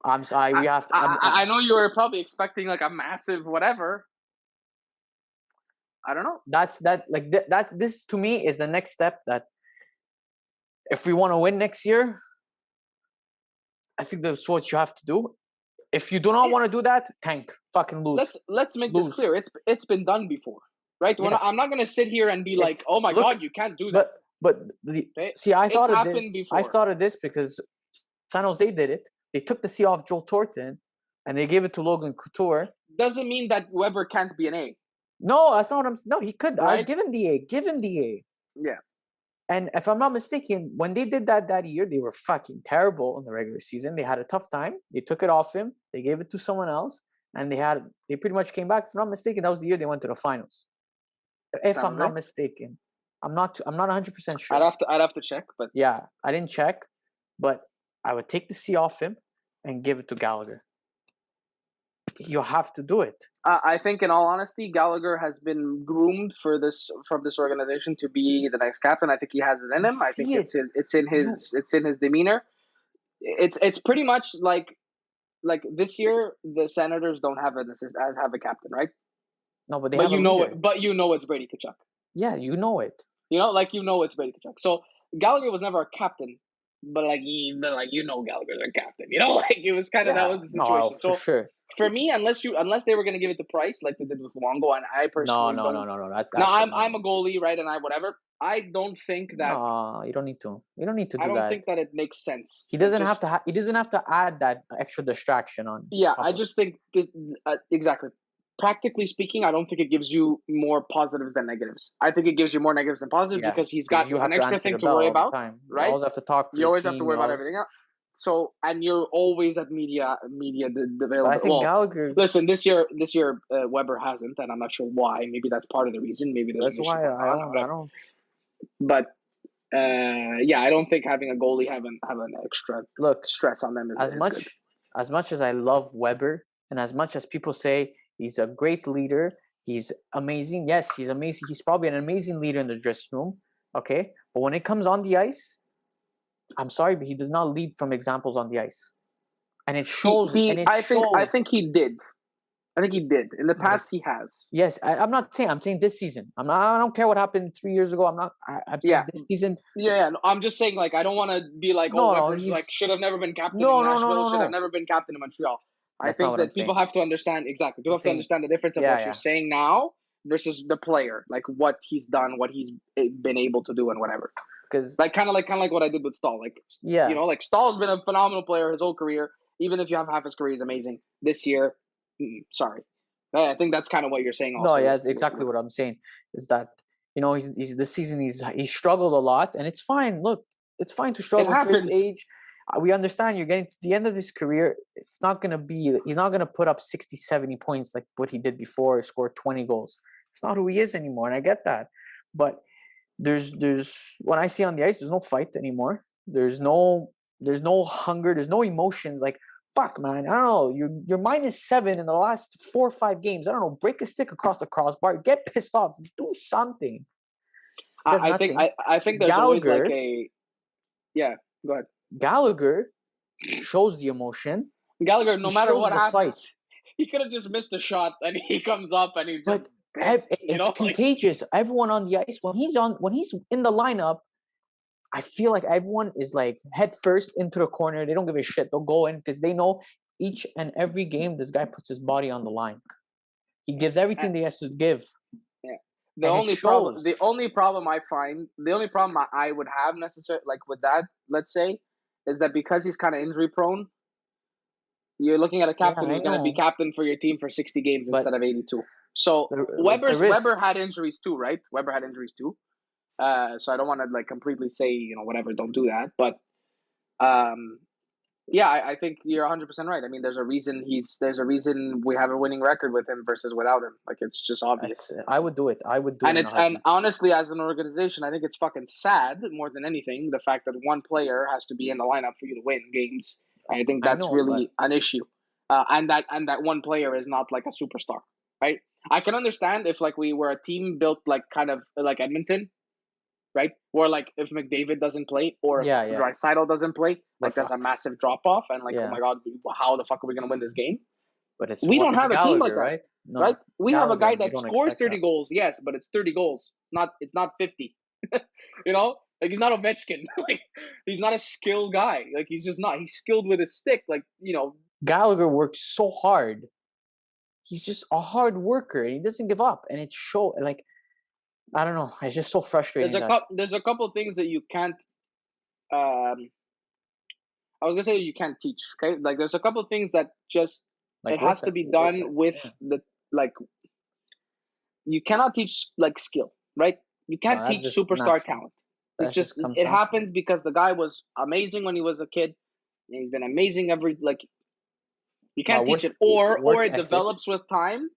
I'm sorry. We have to. I know you were probably expecting like a massive whatever. I don't know. That's this to me is the next step. That if we want to win next year, I think that's what you have to do. If you do not want to do that, tank, fucking lose. Let's make this clear. It's been done before, right? Yes. I'm not gonna sit here and be like, oh my god, you can't do that. See, I thought of this. Before. I thought of this because San Jose did it. They took the C off Joel Thornton, and they gave it to Logan Couture. Doesn't mean that Weber can't be an A. No, that's not what I'm. No, he could. Right? I'd give him the A. Give him the A. Yeah. And if I'm not mistaken, when they did that year, they were fucking terrible in the regular season. They had a tough time. They took it off him. They gave it to someone else, and they pretty much came back. If I'm not mistaken, that was the year they went to the finals. If I'm not mistaken, I'm not 100% sure. I'd have to check, but yeah, I didn't check, but I would take the C off him and give it to Gallagher. You have to do it. I think, in all honesty, Gallagher has been groomed from this organization to be the next captain. I think he has it in him. I think it's in his demeanor. It's pretty much like this year the Senators don't have a captain, right? No, but you know it's Brady Tkachuk. Yeah, you know it. It's Brady Tkachuk. So Gallagher was never a captain, but Gallagher's a captain. It was kind of that was the situation. No, for sure. For me, unless they were going to give it to Price like they did with Luongo, and I personally no. I'm a goalie, right? And I don't think that. No, you don't need to. You don't need to do that. I don't think that it makes sense. He doesn't have to. He doesn't have to add that extra distraction on. Yeah, I just think exactly. Practically speaking, I don't think it gives you more positives than negatives. I think it gives you more negatives than positives because he's got an extra thing to worry about. Right? You always have to talk. You always have to worry about everything else. So, and you're always at media available. But I think Gallagher. Listen, this year Weber hasn't, and I'm not sure why. Maybe that's part of the reason. Maybe that's why I don't. But I don't think having a goalie have an extra stress on them is good. As much as I love Weber, and as much as people say he's a great leader, he's amazing. Yes, he's amazing. He's probably an amazing leader in the dressing room. Okay, but when it comes on the ice, I'm sorry, but he does not lead from examples on the ice, and it shows. I think he did. I think he did. In the past, he has. Yes, I'm not saying. I'm saying this season. I don't care what happened 3 years ago. I'm saying this season. Yeah. I'm just saying. I don't want to be like, should have never been captain. No. Should have never been captain in Montreal. I think that people have to understand exactly. People have to understand the difference of what you're saying now versus the player, like what he's done, what he's been able to do, and whatever. Because kind of like what I did with Stahl. Stahl's been a phenomenal player his whole career. Even if you have half his career, he's amazing. This year, sorry. I think that's kind of what you're saying. Also. No, yeah, that's exactly what I'm saying. Is that he's this season he's struggled a lot, and it's fine. Look, it's fine to struggle at his age. We understand you're getting to the end of his career. He's not going to put up 60, 70 points like what he did before. He scored 20 goals. It's not who he is anymore, and I get that. But there's when I see on the ice, there's no fight anymore. There's no hunger. There's no emotions. Like, fuck, man. I don't know. You're -7 in the last 4 or 5 games. I don't know. Break a stick across the crossbar. Get pissed off. Do something. I think there's always like a. Yeah. Go ahead. Gallagher shows the emotion. Gallagher, no matter what happens, he could have just missed a shot, and he comes up and he's just. It's contagious. Everyone on the ice when he's in the lineup, I feel like everyone is like head first into the corner. They don't give a shit. They'll go in because they know each and every game this guy puts his body on the line. He gives everything he has to give. Yeah. The only problem I would have necessarily like with that, let's say, is that because he's kind of injury prone, you're looking at a captain who's going to be captain for your team for 60 games instead of 82. So Weber had injuries too, right? Weber had injuries too. So I don't want to like completely say, whatever, don't do that. But I think you're 100% right. I mean, there's a reason we have a winning record with him versus without him. Like, it's just obvious. I would do it. And honestly, as an organization, I think it's fucking sad more than anything, the fact that one player has to be in the lineup for you to win games. I think that's really an issue. And that one player is not like a superstar. right? I can understand if like we were a team built like kind of like Edmonton, right? Or like if McDavid doesn't play, or if Yeah. Draisaitl doesn't play, We're like there's a fucked. massive drop off, and like, oh Yeah. my god, how the fuck are we gonna win this game? But We don't have a team like Gallagher, that, right? No, right? it's We have a Gallagher, guy and you that don't scores expect 30 that. goals, yes, but it's 30 goals. It's not 50. You know, like he's not Ovechkin. Like he's not a skilled guy. Like he's just not. He's skilled with his stick. Like, you know, Gallagher works so hard. He's just a hard worker, and he doesn't give up. And it show like I don't know. It's just so frustrating. there's a couple things that you can't. I was gonna say you can't teach. Okay, like there's a couple things that just like it has to be done with the like. You cannot teach like skill, right? You can't teach superstar talent. It's just it happens because the guy was amazing when he was a kid, and he's been amazing every like. You can't teach it, or it develops with time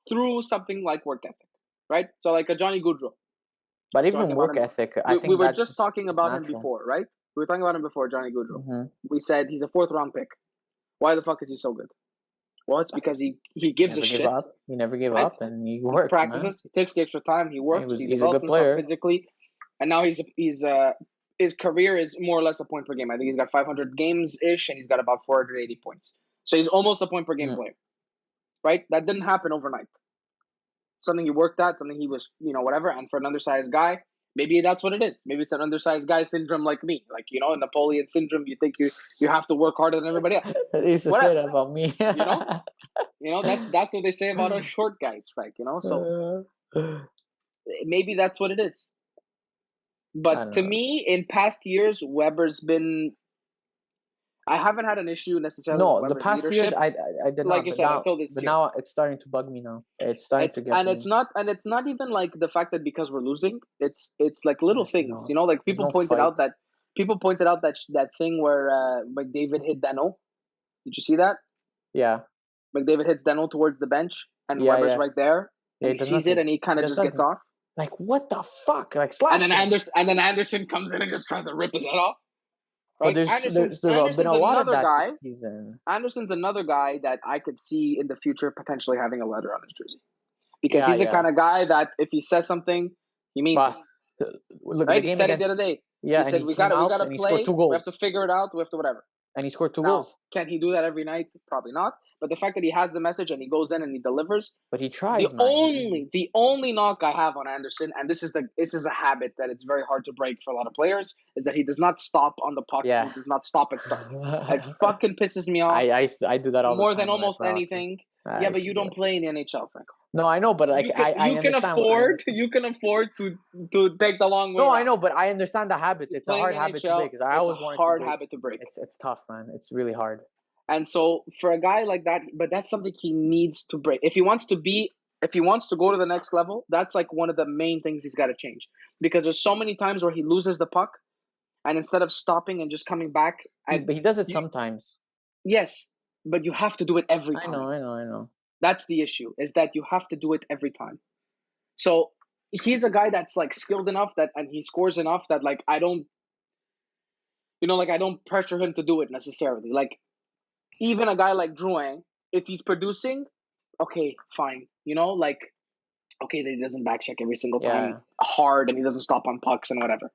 through something like work ethic, right? So like a Johnny Gaudreau. But even work ethic, I think we were just talking about him before, right? We were talking about him before, Johnny Gaudreau. Mm-hmm. We said he's a 4th round pick. Why the fuck is he so good? Well, it's because he gives a shit. He never gave up, and he worked. He practices. He takes the extra time. He works. He's a good player physically, and now he's his career is more or less a point per game. I think he's got 500 games ish, and he's got about 480 points. So he's almost a point per game player, right? That didn't happen overnight. Something he worked at, something he was, you know, whatever. And for an undersized guy, maybe that's what it is. Maybe it's an undersized guy syndrome like me. Like, you know, Napoleon syndrome, you think you have to work harder than everybody else. They used to say that about me. You know, that's what they say about us short guys, right? You know, so maybe that's what it is. But to me, in past years, Weber's been. I haven't had an issue necessarily. No, with Weber's the past leadership. years I did like not. I said, until this but year. now it's starting to bug me. Now it's starting to get. And it's not even like the fact that because we're losing. It's like little things, no, you know. Like people pointed out that that thing where McDavid hit Dano. Did you see that? Yeah. McDavid hits Dano towards the bench, and Weber's right there. And he sees it, and he kind of just gets off. Like what the fuck? Like slash. And then Anderson comes in and just tries to rip his head off. Right? But there's been a lot of that this season. Anderson's another guy that I could see in the future potentially having a letter on his jersey, because he's the kind of guy that if he says something, he means it. Look, right? He said it the other day. Yeah, he said we gotta play. We have to figure it out. We have to whatever. And he scored 2 goals. Can he do that every night? Probably not. But the fact that he has the message and he goes in and he delivers. But he tries. The only knock I have on Anderson, and this is a habit that it's very hard to break for a lot of players, is that he does not stop on the puck. Yeah. He does not stop at start. It fucking pisses me off. I do that all the time. More than almost anything. Yeah, but you don't play in the NHL, Franco. No, I know, but like you can afford to take the long way. No, I know, but I understand the habit. It's a hard habit to break. Because I always wanted hard habit to break. It's tough, man. It's really hard. And so for a guy like that, but that's something he needs to break. If he wants to go to the next level, that's like one of the main things he's got to change. Because there's so many times where he loses the puck, and instead of stopping and just coming back, but he does it sometimes. Yes, but you have to do it every time. I know. That's the issue, is that you have to do it every time. So he's a guy that's like skilled enough and he scores enough that like I don't pressure him to do it necessarily. Like even a guy like Drouin, if he's producing, okay, fine. You know, like okay, that he doesn't backcheck every single time hard and he doesn't stop on pucks and whatever.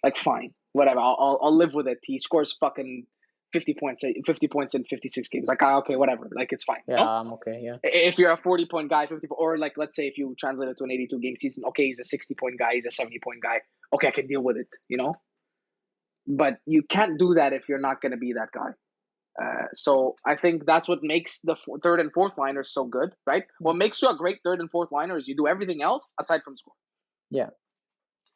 Like fine, whatever. I'll live with it. He scores fucking 50 points in 56 games. Like, okay, whatever. Like, it's fine. Yeah, I'm okay, yeah. If you're a 40-point guy, 50, or like, let's say if you translate it to an 82-game season, okay, he's a 60-point guy, he's a 70-point guy. Okay, I can deal with it, you know? But you can't do that if you're not going to be that guy. So I think that's what makes the third and fourth liners so good, right? What makes you a great third and fourth liner is you do everything else aside from score. Yeah.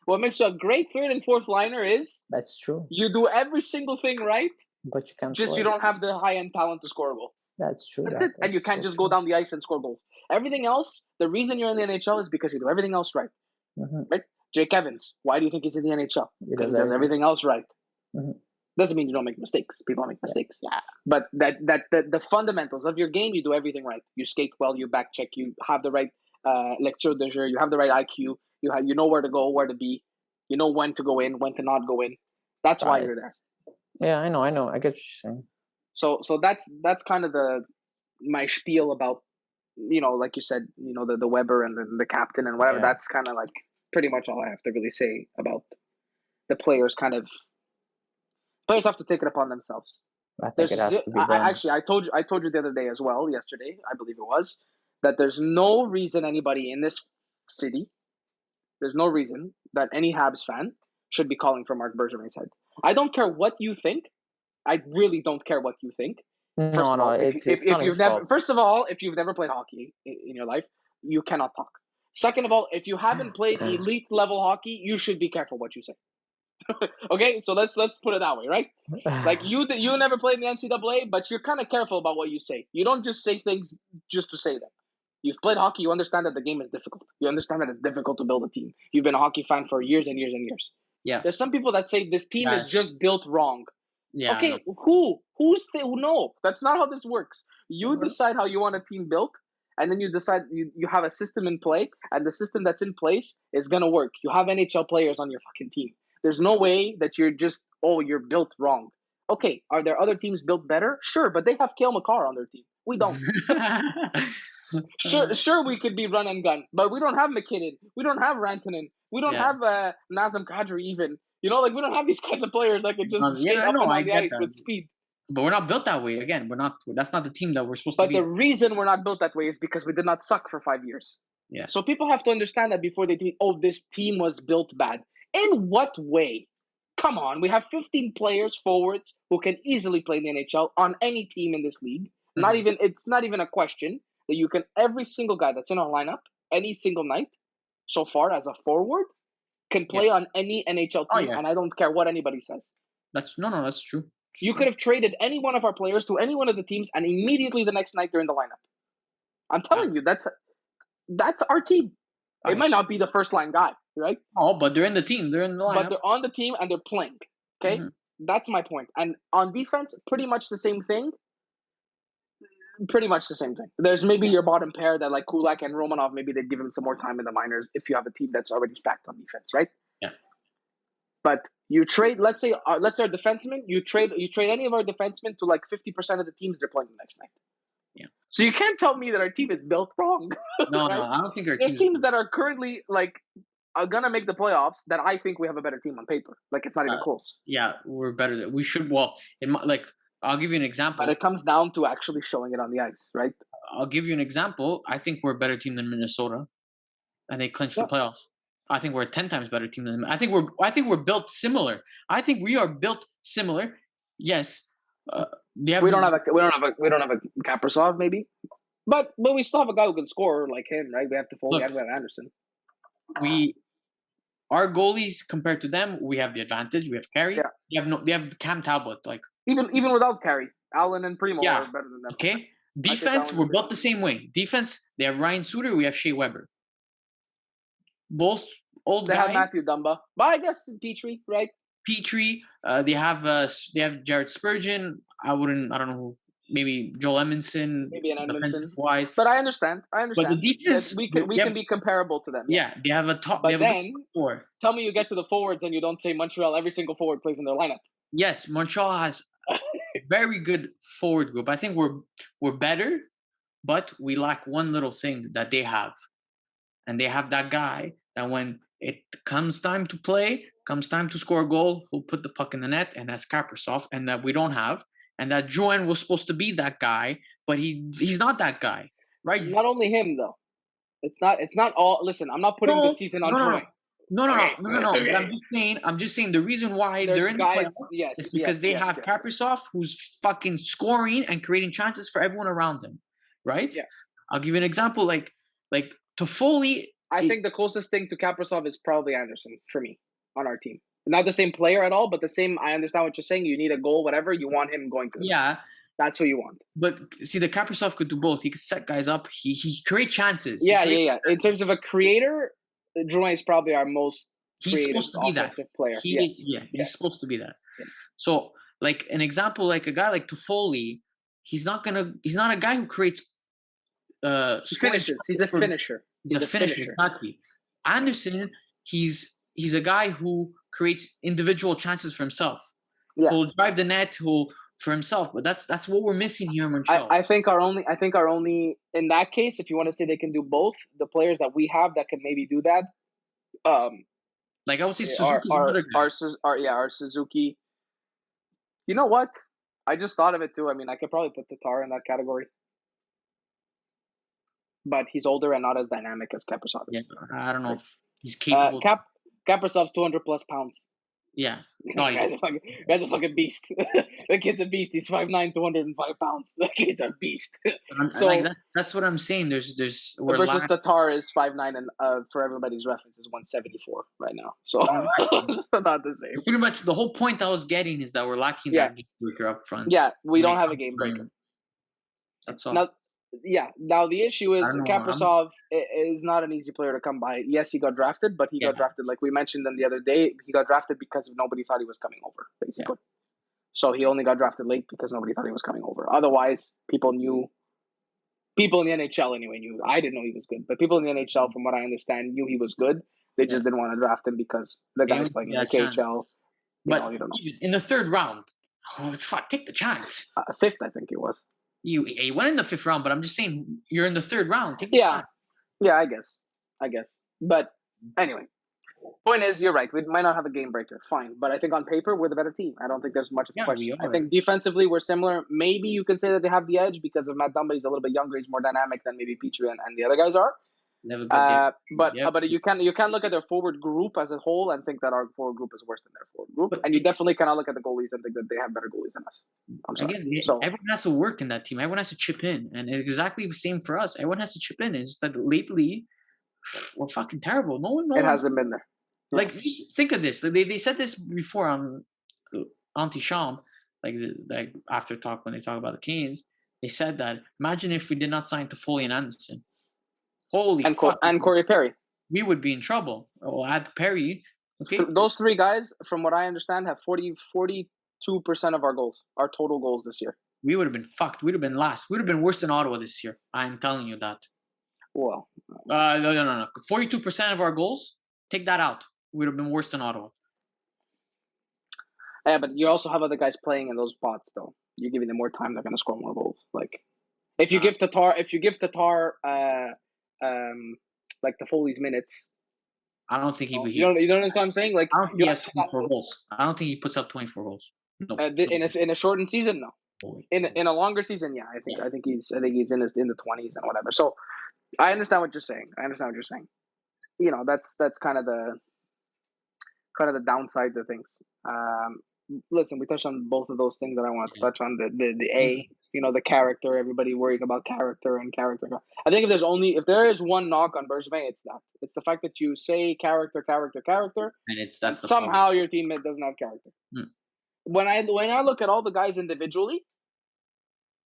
What makes you a great third and fourth liner is... That's true. You do every single thing right, but you can't you don't have the high-end talent to score a goal. That's true. That's it. And you can't just go down the ice and score goals. Everything else, the reason you're in the NHL is because you do everything else right. Mm-hmm. Right? Jake Evans, why do you think he's in the NHL? Because he does everything else right. Mm-hmm. Doesn't mean you don't make mistakes. People make mistakes. Yeah. But the fundamentals of your game, you do everything right. You skate well, you back check, you have the right lecture de jeu, you have the right IQ, you know where to go, where to be, you know when to go in, when to not go in. That's why you're there. Yeah, I know. I get what you're saying. So that's kind of my spiel about like you said, the Weber and the captain and whatever. Yeah. That's kind of like pretty much all I have to really say about the players. Players have to take it upon themselves. I think it has to be done. Actually, I told you the other day as well, yesterday, I believe it was, that there's no reason anybody in this city, there's no reason that any Habs fan should be calling for Marc Bergevin's head. I don't care what you think. I really don't care what you think. No, it's not his fault. First of all, if you've never played hockey in your life, you cannot talk. Second of all, if you haven't played elite level hockey, you should be careful what you say. Okay, so let's put it that way, right? Like you never played in the NCAA, but you're kind of careful about what you say. You don't just say things just to say them. You've played hockey, you understand that the game is difficult. You understand that it's difficult to build a team. You've been a hockey fan for years and years and years. Yeah. There's some people that say this team is just built wrong. Yeah. Okay, no, that's not how this works. You decide how you want a team built, and then you decide you have a system in play, and the system that's in place is gonna work. You have NHL players on your fucking team. There's no way that you're built wrong. Okay, are there other teams built better? Sure, but they have Cale Makar on their team. We don't. Sure, we could be run and gun, but we don't have McKinnon. We don't have Rantanen. We don't have Nazem Kadri even. We don't have these kinds of players that can just skate up and down the ice with speed. But we're not built that way. Again, we're not. That's not the team that we're supposed to be. But the reason we're not built that way is because we did not suck for 5 years. Yeah. So people have to understand that before they think, this team was built bad. In what way? Come on, we have 15 players, forwards, who can easily play in the NHL on any team in this league. Mm-hmm. It's not even a question that you can. Every single guy that's in our lineup, any single night, so far as a forward, can play on any NHL team, and I don't care what anybody says. That's true. You could have traded any one of our players to any one of the teams, and immediately the next night they're in the lineup. I'm telling you, that's our team. It might not be the first line guy, right? Oh, but they're in the team. They're in the lineup. But they're on the team and they're playing. Okay, That's my point. And on defense, pretty much the same thing. There's maybe your bottom pair that like Kulak and Romanov. Maybe they'd give him some more time in the minors if you have a team that's already stacked on defense, right? Yeah. But you trade, let's say our defensemen. You trade any of our defensemen to like 50% of the teams they're playing the next night. Yeah. So you can't tell me that our team is built wrong. No, right? no, I don't think there's teams that are currently are gonna make the playoffs that I think we have a better team on paper. Like it's not even close. Yeah, we're better. We should. Well, I'll give you an example. But it comes down to actually showing it on the ice, right? I'll give you an example. I think we're a better team than Minnesota, and they clinched the playoffs. I think we're a 10 times better team than them. I think we're built similar. I think we are built similar. Yes. We don't have a Kaprizov maybe, but we still have a guy who can score like him, right? We have Toffoli and we have Anderson. Our goalies compared to them, we have the advantage. We have Carey. Yeah. They have Cam Talbot. Like even without Carey, Allen and Primo are better than them. Okay. Defense, we're built the same way. Defense, they have Ryan Suter. We have Shea Weber. Both old guys. They have Matthew Dumba, but I guess Petrie, right? Petrie. They have Jared Spurgeon. I don't know. Maybe Joel Edmondson. Maybe an Edmondson. Wise. But I understand. But the defense, we can be comparable to them. Yeah, they have a top. But then, tell me you get to the forwards and you don't say Montreal. Every single forward plays in their lineup. Yes, Montreal has a very good forward group. I think we're better, but we lack one little thing that they have, and they have that guy that when it comes time to play, comes time to score a goal, who'll put the puck in the net, and that's Kaprizov, and that we don't have. And that Joanne was supposed to be that guy, but he's not that guy, right? Not only him though. It's not all. Listen, I'm not putting this season on Joanne. No. Okay. But I'm just saying the reason why they're in the playoffs is because they have Kaprizov, who's fucking scoring and creating chances for everyone around him, right? Yeah. I'll give you an example, like Toffoli. I think the closest thing to Kaprizov is probably Anderson for me on our team. Not the same player at all, but the same. I understand what you're saying. You need a goal, whatever. You want him going to the net. That's who you want. But see, the Kaprizov could do both. He could set guys up. He create chances. Yeah. In terms of a creator, Drouin is probably our most creative offensive player. He's supposed to be that. Yeah. So, like an example, like a guy like Toffoli, he's not a guy who creates. Finishes. He's a finisher. He's a finisher. Exactly. Anderson, he's a guy who creates individual chances for himself. Yeah. Who'll drive the net, who'll for himself. But that's what we're missing here in Montreal. I think our only in that case, if you want to say they can do both, the players that we have that can maybe do that, like I would say Suzuki's another guy. Our Suzuki. You know what? I just thought of it too. I mean, I could probably put Tatar in that category, but he's older and not as dynamic as Kaprizov is. Yeah, I don't know if he's capable. Kaprizov's 200 plus pounds. Yeah. No, guy's a fucking beast. The kid's a beast. He's 5'9", 205 pounds. That kid's a beast. So like that's what I'm saying. There's versus Tatar is 5'9", and for everybody's reference is 174 right now. So it's not the same. Pretty much the whole point I was getting is that we're lacking that game breaker up front. Yeah, we don't have a game breaker. That's all. Now the issue is Kaprizov is not an easy player to come by. Yes, he got drafted, but he got drafted, like we mentioned them the other day, he got drafted because nobody thought he was coming over, basically. Yeah. So he only got drafted late because nobody thought he was coming over. Otherwise, people in the NHL anyway knew. I didn't know he was good, but people in the NHL, from what I understand, knew he was good. They just didn't want to draft him because the guy's playing in the KHL. You don't know. In the third round, take the chance. Fifth, I think it was. He went in the fifth round, but I'm just saying you're in the third round. Take yeah, I guess. But anyway, point is, you're right. We might not have a game breaker, fine. But I think on paper we're the better team. I don't think there's much of a question. I think defensively we're similar. Maybe you can say that they have the edge because of Matt Dumba. He's a little bit younger. He's more dynamic than maybe Petrie and the other guys are. But you can look at their forward group as a whole and think that our forward group is worse than their forward group, and you definitely cannot look at the goalies and think that they have better goalies than us. I'm sorry. Again, everyone has to work in that team. Everyone has to chip in, and it's exactly the same for us. Everyone has to chip in. It's that lately we're fucking terrible. No one. It hasn't been there. Like, just think of this. They said this before on Anti-Sham, like after talk when they talk about the Canes. They said that imagine if we did not sign Toffoli and Anderson. Holy fuck. And Corey Perry. We would be in trouble. Oh, add Perry. Okay. Those three guys, from what I understand, have 42% of our goals, our total goals this year. We would have been fucked. We'd have been last. We'd have been worse than Ottawa this year. I'm telling you that. Well. No. 42% of our goals, take that out. We'd have been worse than Ottawa. Yeah, but you also have other guys playing in those spots, though. You're giving them more time, they're going to score more goals. Like, if you give Tatar, like Toffoli's minutes, I don't think he would. You know what I'm saying? Like, I don't think he has 24 goals. I don't think he puts up 24 goals. No. In a shortened season, no. In a longer season, yeah. I think he's in the 20s and whatever. So I understand what you're saying. You know, that's kind of the downside to things. Listen, we touched on both of those things that I wanted to touch on. The A, you know, the character. Everybody worrying about character and character. I think if there is one knock on Bergevin, it's that. It's the fact that you say character, and somehow your teammate doesn't have character. When I look at all the guys individually,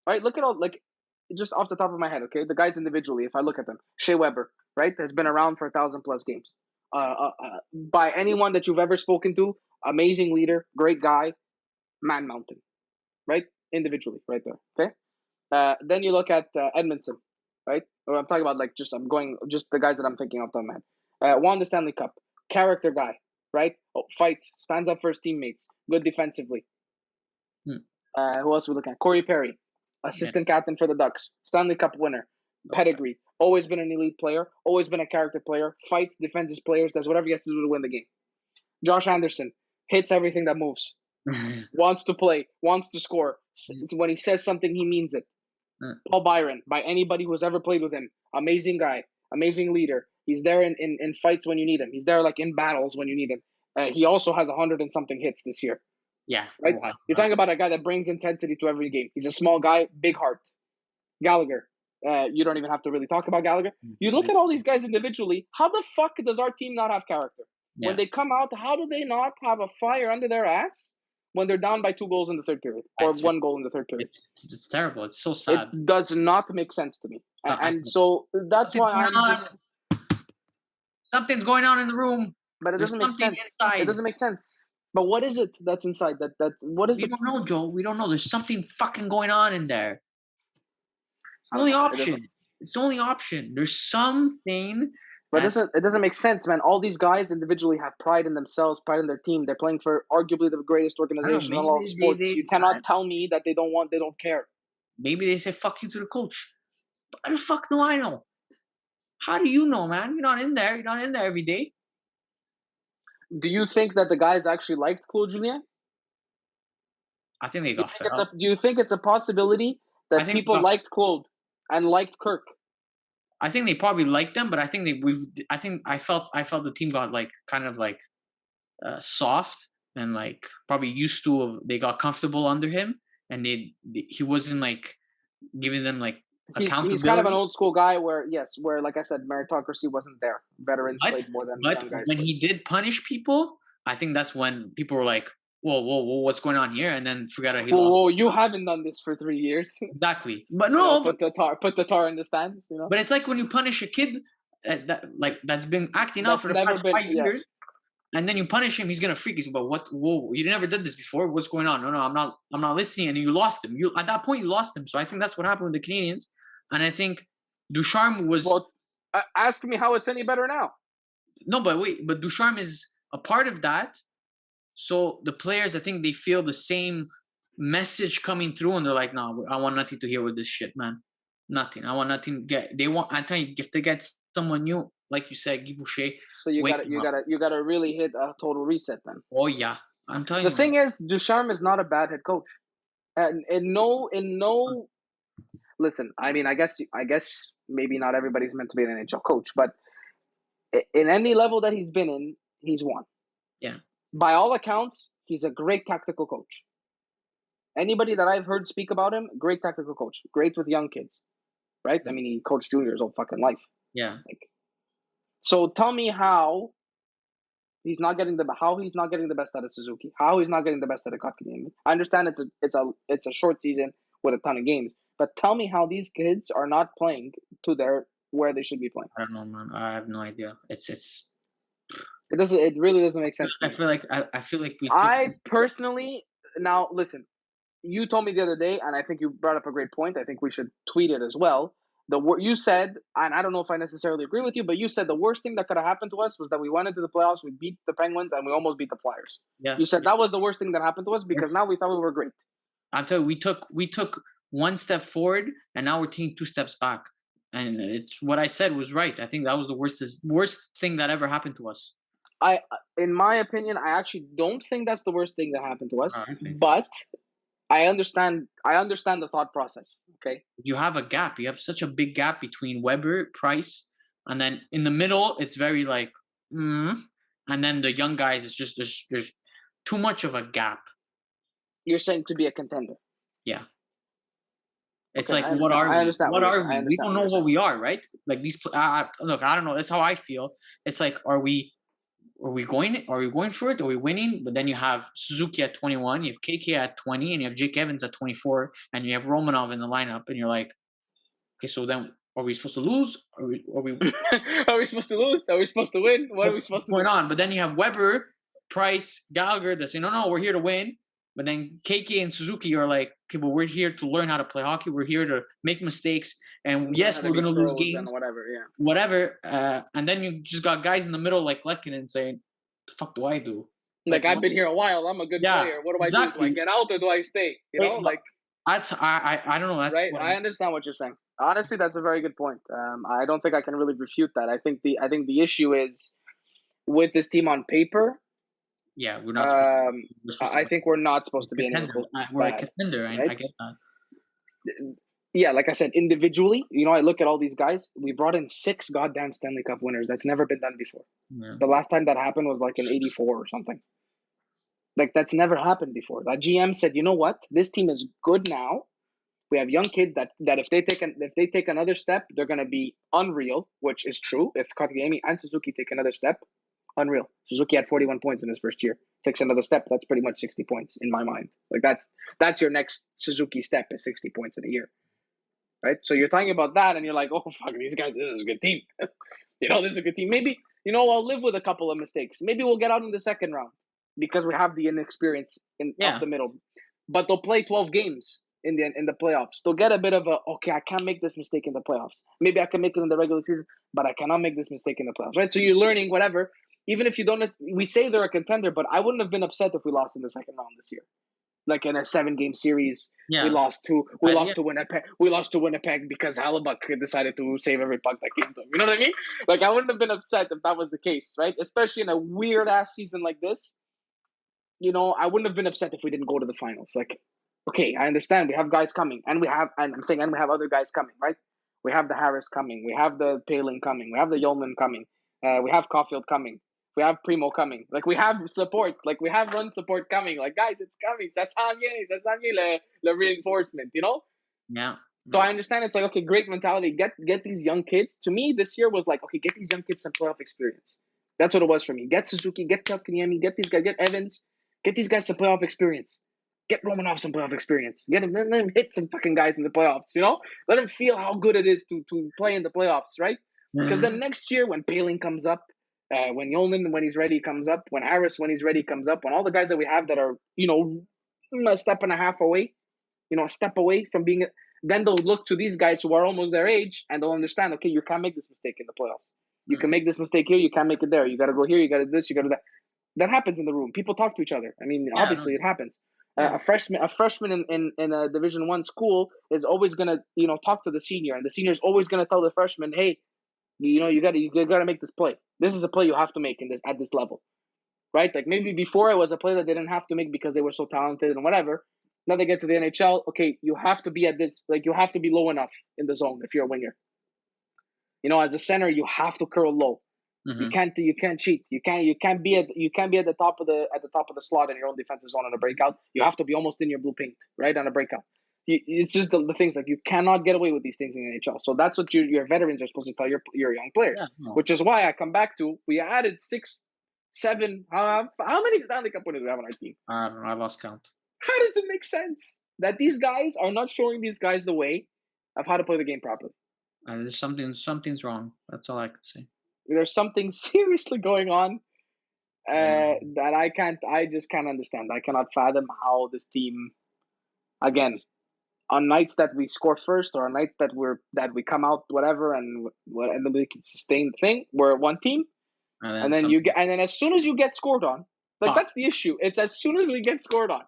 right? Look at all, like, just off the top of my head, okay? The guys individually, if I look at them, Shea Weber, right, has been around for 1,000+ games. By anyone that you've ever spoken to, amazing leader, great guy, man mountain, right? Individually, right there, okay? Then you look at Edmondson, right? Or I'm talking about just the guys that I'm thinking off the top of my head. Won the Stanley Cup, character guy, right? Fights, stands up for his teammates, good defensively. Who else are we looking at? Corey Perry, assistant captain for the Ducks, Stanley Cup winner, pedigree, always been an elite player, always been a character player, fights, defends his players, does whatever he has to do to win the game. Josh Anderson, hits everything that moves, wants to play, wants to score. When he says something, he means it. Paul Byron, by anybody who's ever played with him, amazing guy, amazing leader. He's there in fights when you need him. He's there in battles when you need him. He also has 100 and something hits this year. Yeah. Right? Wow. You're talking about a guy that brings intensity to every game. He's a small guy, big heart. Gallagher. You don't even have to really talk about Gallagher. You look at all these guys individually, how the fuck does our team not have character? Yeah. When they come out, how do they not have a fire under their ass when they're down by 2 goals in the third period or 1 goal in the third period? It's terrible. It's so sad. It does not make sense to me. And so that's why I'm just... Something's going on in the room. But it doesn't make sense. Inside. It doesn't make sense. But what is it that's inside? What is it? We don't know, Joe. We don't know. There's something fucking going on in there. It's the only option. It's the only option. There's something But it doesn't make sense, man. All these guys individually have pride in themselves, pride in their team. They're playing for arguably the greatest organization in all of sports. You cannot tell me that they don't care. Maybe they say fuck you to the coach. But how the fuck do I know? How do you know, man? You're not in there. You're not in there every day. Do you think that the guys actually liked Claude Julien? I think they got fed up. Do you think it's a possibility that people liked Claude and liked Kirk? I think they probably liked them, but I think I felt the team got like kind of like soft and like probably used to. They got comfortable under him, and he wasn't like giving them like accountability. He's kind of an old school guy where like I said, meritocracy wasn't there. Veterans played more than young guys. When he did punish people, I think that's when people were like, whoa, what's going on here? And then forgot he lost. Whoa, you haven't done this for 3 years. Exactly. But no. Put the tar in the stands, you know? But it's like when you punish a kid that's been acting out for the past 5 years, and then you punish him, he's going to freak. He's like, what? Whoa, you never did this before. What's going on? No, I'm not listening. And you lost him. At that point, you lost him. So I think that's what happened with the Canadiens. And I think Ducharme was... Well, ask me how it's any better now. No, but Ducharme is a part of that. So the players, I think they feel the same message coming through, and they're like, "No, I want nothing to hear with this shit, man. Nothing. I want nothing. I tell you, if they get someone new, like you said, Guy Boucher. So you gotta really hit a total reset then. Oh yeah, I'm telling you. The thing is, Ducharme is not a bad head coach. And in no. Listen, I mean, I guess maybe not everybody's meant to be an NHL coach, but in any level that he's been in, he's won. Yeah. By all accounts, he's a great tactical coach. Anybody that I've heard speak about him, great tactical coach. Great with young kids, right? I mean, he coached juniors all fucking life. Yeah. So tell me how he's not getting the best out of Suzuki. How he's not getting the best out of Kotkaniemi. I understand it's a short season with a ton of games, but tell me how these kids are not playing to where they should be playing. I don't know, man. I have no idea. It really doesn't make sense. I feel like I personally, now listen, you told me the other day, and I think you brought up a great point. I think we should tweet it as well. You said, and I don't know if I necessarily agree with you, but you said the worst thing that could have happened to us was that we went into the playoffs, we beat the Penguins, and we almost beat the Flyers. Yeah. You said that was the worst thing that happened to us because now we thought we were great. I'll tell you, we took one step forward, and now we're taking 2 steps back. And it's what I said was right. I think that was the worst thing that ever happened to us. In my opinion, I actually don't think that's the worst thing that happened to us, but I understand the thought process. Okay, you have a gap. You have such a big gap between Weber, Price, and then in the middle, it's very like, and then the young guys. It's just there's too much of a gap. You're saying to be a contender. Yeah. It's okay, like, what are we? What are we? We don't know what we are, right? Like these. Look, I don't know. That's how I feel. It's like, are we going for it? Are we winning? But then you have Suzuki at 21, you have KK at 20, and you have Jake Evans at 24, and you have Romanov in the lineup, and you're like, okay, so then are we supposed to lose? Are we are we supposed to lose? Are we supposed to win? What are we supposed to do? Going on? But then you have Weber, Price, Gallagher that say, no, we're here to win. But then KK and Suzuki are like, okay, but we're here to learn how to play hockey. We're here to make mistakes. And yes, we're going to lose games. Whatever. And then you just got guys in the middle like Lekkinen saying, the fuck do I do? Like I've been here a while. I'm a good player. What do I do? Do I get out or do I stay? You know, like that's I don't know. That's right. I understand what you're saying. Honestly, that's a very good point. I don't think I can really refute that. I think the issue is with this team on paper. Yeah, we're not. I think we're not supposed to be an We're a contender. Right? I get that. Yeah, like I said, individually, I look at all these guys. We brought in 6 goddamn Stanley Cup winners. That's never been done before. Yeah. The last time that happened was like in '84 or something. Like that's never happened before. That GM said, you know what? This team is good now. We have young kids that if they take another step, they're gonna be unreal, which is true. If Kotkaniemi and Suzuki take another step, unreal. Suzuki had 41 points in his first year. Takes another step, that's pretty much 60 points in my mind. Like that's your next Suzuki step is 60 points in a year. Right? So you're talking about that and you're like, oh fuck, these guys, this is a good team. This is a good team. Maybe, I'll live with a couple of mistakes. Maybe we'll get out in the second round because we have the inexperience up the middle. But they'll play 12 games in the playoffs. They'll get a bit of okay, I can't make this mistake in the playoffs. Maybe I can make it in the regular season, but I cannot make this mistake in the playoffs, right? So you're learning whatever. Even if you don't, we say they're a contender, but I wouldn't have been upset if we lost in the second round this year. Like in a 7-game series, we lost to Winnipeg. We lost to Winnipeg because Hellebuyck decided to save every puck that came to him. You know what I mean? Like I wouldn't have been upset if that was the case, right? Especially in a weird ass season like this. I wouldn't have been upset if we didn't go to the finals. Like, okay, I understand we have guys coming, and we have other guys coming, right? We have the Harris coming, we have the Palin coming, we have the Yeoman coming, we have Caulfield coming. We have Primo coming. Like, we have support. Like, we have run support coming. Like, guys, it's coming. Ça s'en vient le reinforcement, Yeah. So I understand it's like, okay, great mentality. Get these young kids. To me, this year was like, okay, get these young kids some playoff experience. That's what it was for me. Get Suzuki, get Kotkaniemi, get these guys, get Evans. Get these guys some playoff experience. Get Romanov some playoff experience. Let him hit some fucking guys in the playoffs, Let him feel how good it is to play in the playoffs, right? Because then next year when Palin comes up, when Yeoman, when he's ready, comes up, when Harris, when he's ready, comes up, when all the guys that we have that are, a step and a half away, a step away from being, then they'll look to these guys who are almost their age and they'll understand, okay, you can't make this mistake in the playoffs. You can make this mistake here, you can't make it there. You got to go here, you got to do this, you got to do that. That happens in the room. People talk to each other. I mean, obviously it happens. A freshman in a Division I school is always gonna, talk to the senior, and the senior is always gonna tell the freshman, hey, you gotta make this play. This is a play you have to make at this level, right? Like maybe before it was a play that they didn't have to make because they were so talented and whatever. Now they get to the NHL. Okay, you have to be at this. Like you have to be low enough in the zone if you're a winger. As a center, you have to curl low. Mm-hmm. You can't cheat. You can't be at the top of the slot in your own defensive zone on a breakout. You have to be almost in your blue paint, right, on a breakout. It's just the things like you cannot get away with these things in the NHL. So that's what your veterans are supposed to tell your young players. Which is why I come back to we added 6, 7. How many Stanley Cup winners do we have on our team? I don't know. I lost count. How does it make sense that these guys are not showing these guys the way of how to play the game properly? There's something's wrong. That's all I can say. There's something seriously going on that I just can't understand. I cannot fathom how this team, again, on nights that we score first or on nights that we come out whatever and then we can sustain the thing. We're one team, and then as soon as you get scored on, that's the issue. It's as soon as we get scored on.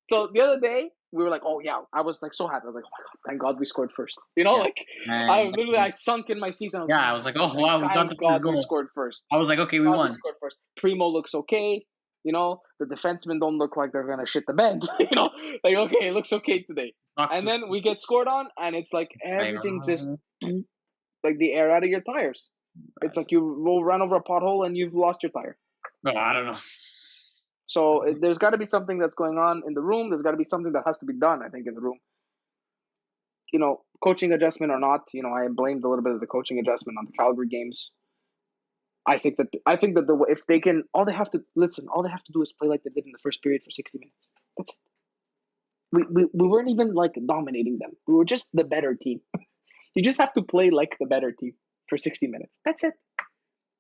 So the other day we were like, oh yeah, I was like so happy. I was like, oh my god, thank God we scored first. I sunk in my seat and I was like, oh wow, we got the first goal. We scored first. I was like, okay, we won. We scored first. Primo looks okay. The defensemen don't look like they're gonna shit the bed. Like okay, it looks okay today. And then we get scored on, and it's like everything just like the air out of your tires. It's like you will run over a pothole and you've lost your tire. No, I don't know. So there's got to be something that's going on in the room. There's got to be something that has to be done, I think, in the room. Coaching adjustment or not, I blamed a little bit of the coaching adjustment on the Calgary games. I think that if they can, all they have to do is play like they did in the first period for 60 minutes. That's it. We weren't even like dominating them. We were just the better team. You just have to play like the better team for 60 minutes. That's it.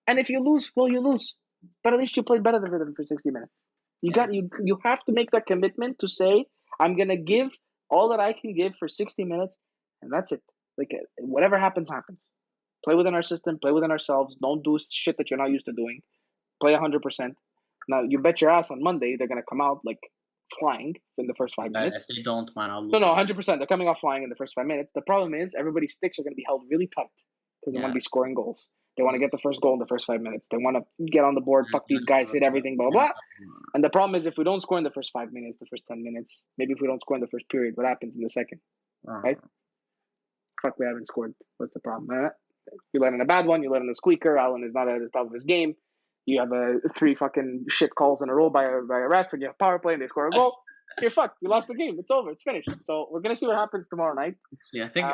And if you lose, well, you lose. But at least you played better than them for 60 minutes. You have to make that commitment to say, I'm gonna give all that I can give for 60 minutes, and that's it. Like whatever happens, happens. Play within our system, play within ourselves. Don't do shit that you're not used to doing. Play 100%. Now you bet your ass on Monday they're gonna come out like flying in the first 5 minutes. If they don't, man, I'll lose. No, 100%. They're coming out flying in the first 5 minutes. The problem is everybody's sticks are gonna be held really tight because they want to be scoring goals. They want to get the first goal in the first 5 minutes. They want to get on the board, fuck these guys, hit everything, blah, blah, blah. And the problem is if we don't score in the first 5 minutes, the first 10 minutes, maybe if we don't score in the first period, what happens in the second? Right? Fuck, we haven't scored. What's the problem? You let in a bad one. You let in a squeaker. Allen is not at the top of his game. You have 3 fucking shit calls in a row by a ref, and you have power play, and they score a goal. You're fucked. You lost the game. It's over. It's finished. So we're going to see what happens tomorrow night. Yeah, I think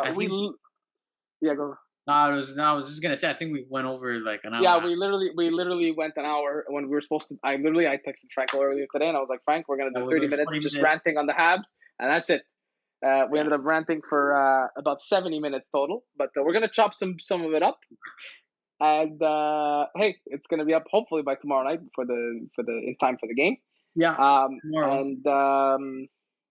yeah, go. No, I was just gonna say I think we went over like an hour. Yeah, we literally went an hour when we were supposed to. I texted Franco earlier today, and I was like, Frank, we're gonna do 30 minutes just ranting on the Habs, and that's it. We ended up ranting for about 70 minutes total, but we're gonna chop some of it up, and hey, it's gonna be up hopefully by tomorrow night in time for the game. Yeah. And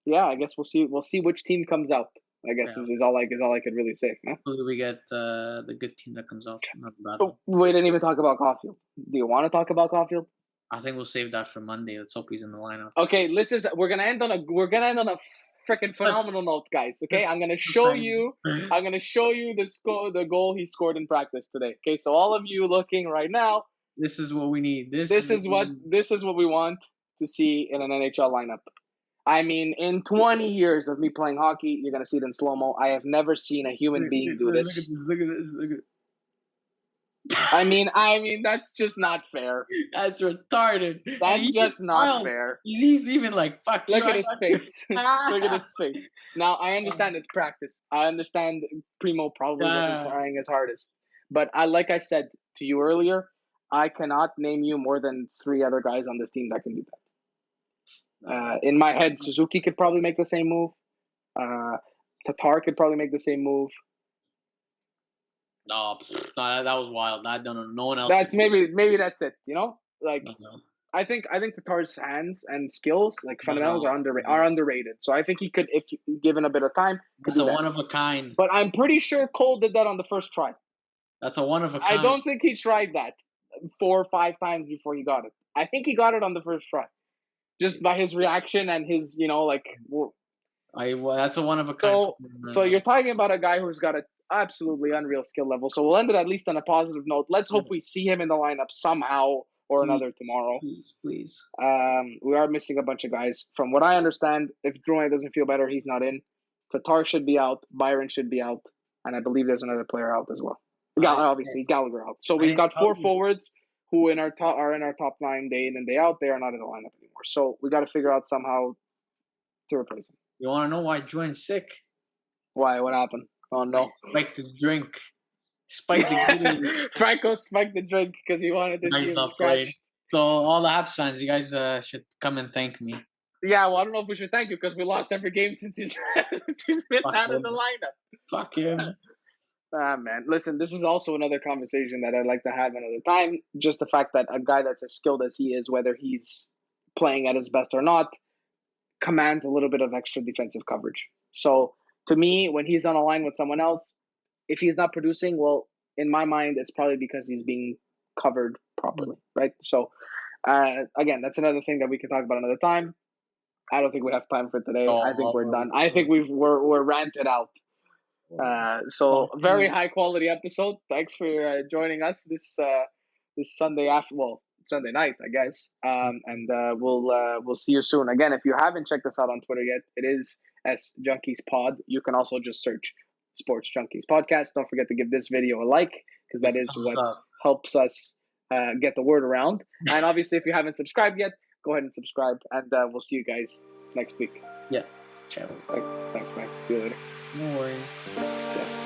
yeah, I guess we'll see. We'll see which team comes out. I guess is all I could really say. Huh? We get the good team that comes out. Not the bad one. We didn't even talk about Caulfield. Do you want to talk about Caulfield? I think we'll save that for Monday. Let's hope he's in the lineup. Okay, we're gonna end on a freaking phenomenal note, guys. Okay, I'm gonna show you the goal he scored in practice today. Okay, so all of you looking right now, this is what we need. This is what we want to see in an NHL lineup. I mean, in 20 years of me playing hockey, you're gonna see it in slow mo. I have never seen a human being do this. Look at this. I mean, that's just not fair. That's retarded. That's just not fair. He's even like, fuck. Look at his face. Look at his face. Now, I understand it's practice. I understand Primo probably wasn't trying his hardest. But like I said to you earlier, I cannot name you more than 3 other guys on this team that can do that. In my head, Suzuki could probably make the same move. Tatar could probably make the same move. No, that was wild. No one else. That's maybe that's it. You know, like I think Tatar's hands and skills, like fundamentals, are underrated. So I think he could, if given a bit of time, that's a one of a kind. But I'm pretty sure Cole did that on the first try. That's a one of a kind. I don't think he tried that 4 or 5 times before he got it. I think he got it on the first try, just by his reaction and his, that's a one of a kind. So you're talking about a guy who's got a absolutely unreal skill level. So we'll end it at least on a positive note. Let's hope we see him in the lineup somehow or another tomorrow. Please. We are missing a bunch of guys. From what I understand, if Drouin doesn't feel better, he's not in. Tatar should be out. Byron should be out. And I believe there's another player out as well. Obviously, Gallagher out. So we've got 4 forwards who are in our top 9 day in and day out. They are not in the lineup anymore. So we got to figure out somehow to replace him. You want to know why Drouin's sick? Why? What happened? Oh, no. Spiked his drink. Spiked the Franco spiked the drink because he wanted to see him scratch. So all the Habs fans, you guys should come and thank me. Yeah, well, I don't know if we should thank you because we lost every game since he's been out of the lineup. Fuck him. Man. Listen, this is also another conversation that I'd like to have another time. Just the fact that a guy that's as skilled as he is, whether he's playing at his best or not, commands a little bit of extra defensive coverage. So to me, when he's on a line with someone else, if he's not producing, well, in my mind, it's probably because he's being covered properly, right? So, again, that's another thing that we can talk about another time. I don't think we have time for today. I think we're done. I think we're ranted out. So very high quality episode. Thanks for joining us this Sunday Sunday night, I guess. And we'll see you soon. Again, if you haven't checked us out on Twitter yet, it is Junkies Pod. You can also just search Sports Junkies Podcast. Don't forget to give this video a like because that is what helps us get the word around. And obviously, if you haven't subscribed yet, go ahead and subscribe. And we'll see you guys next week. Yeah. Ciao. Thanks, man. See you later. No worries. Ciao.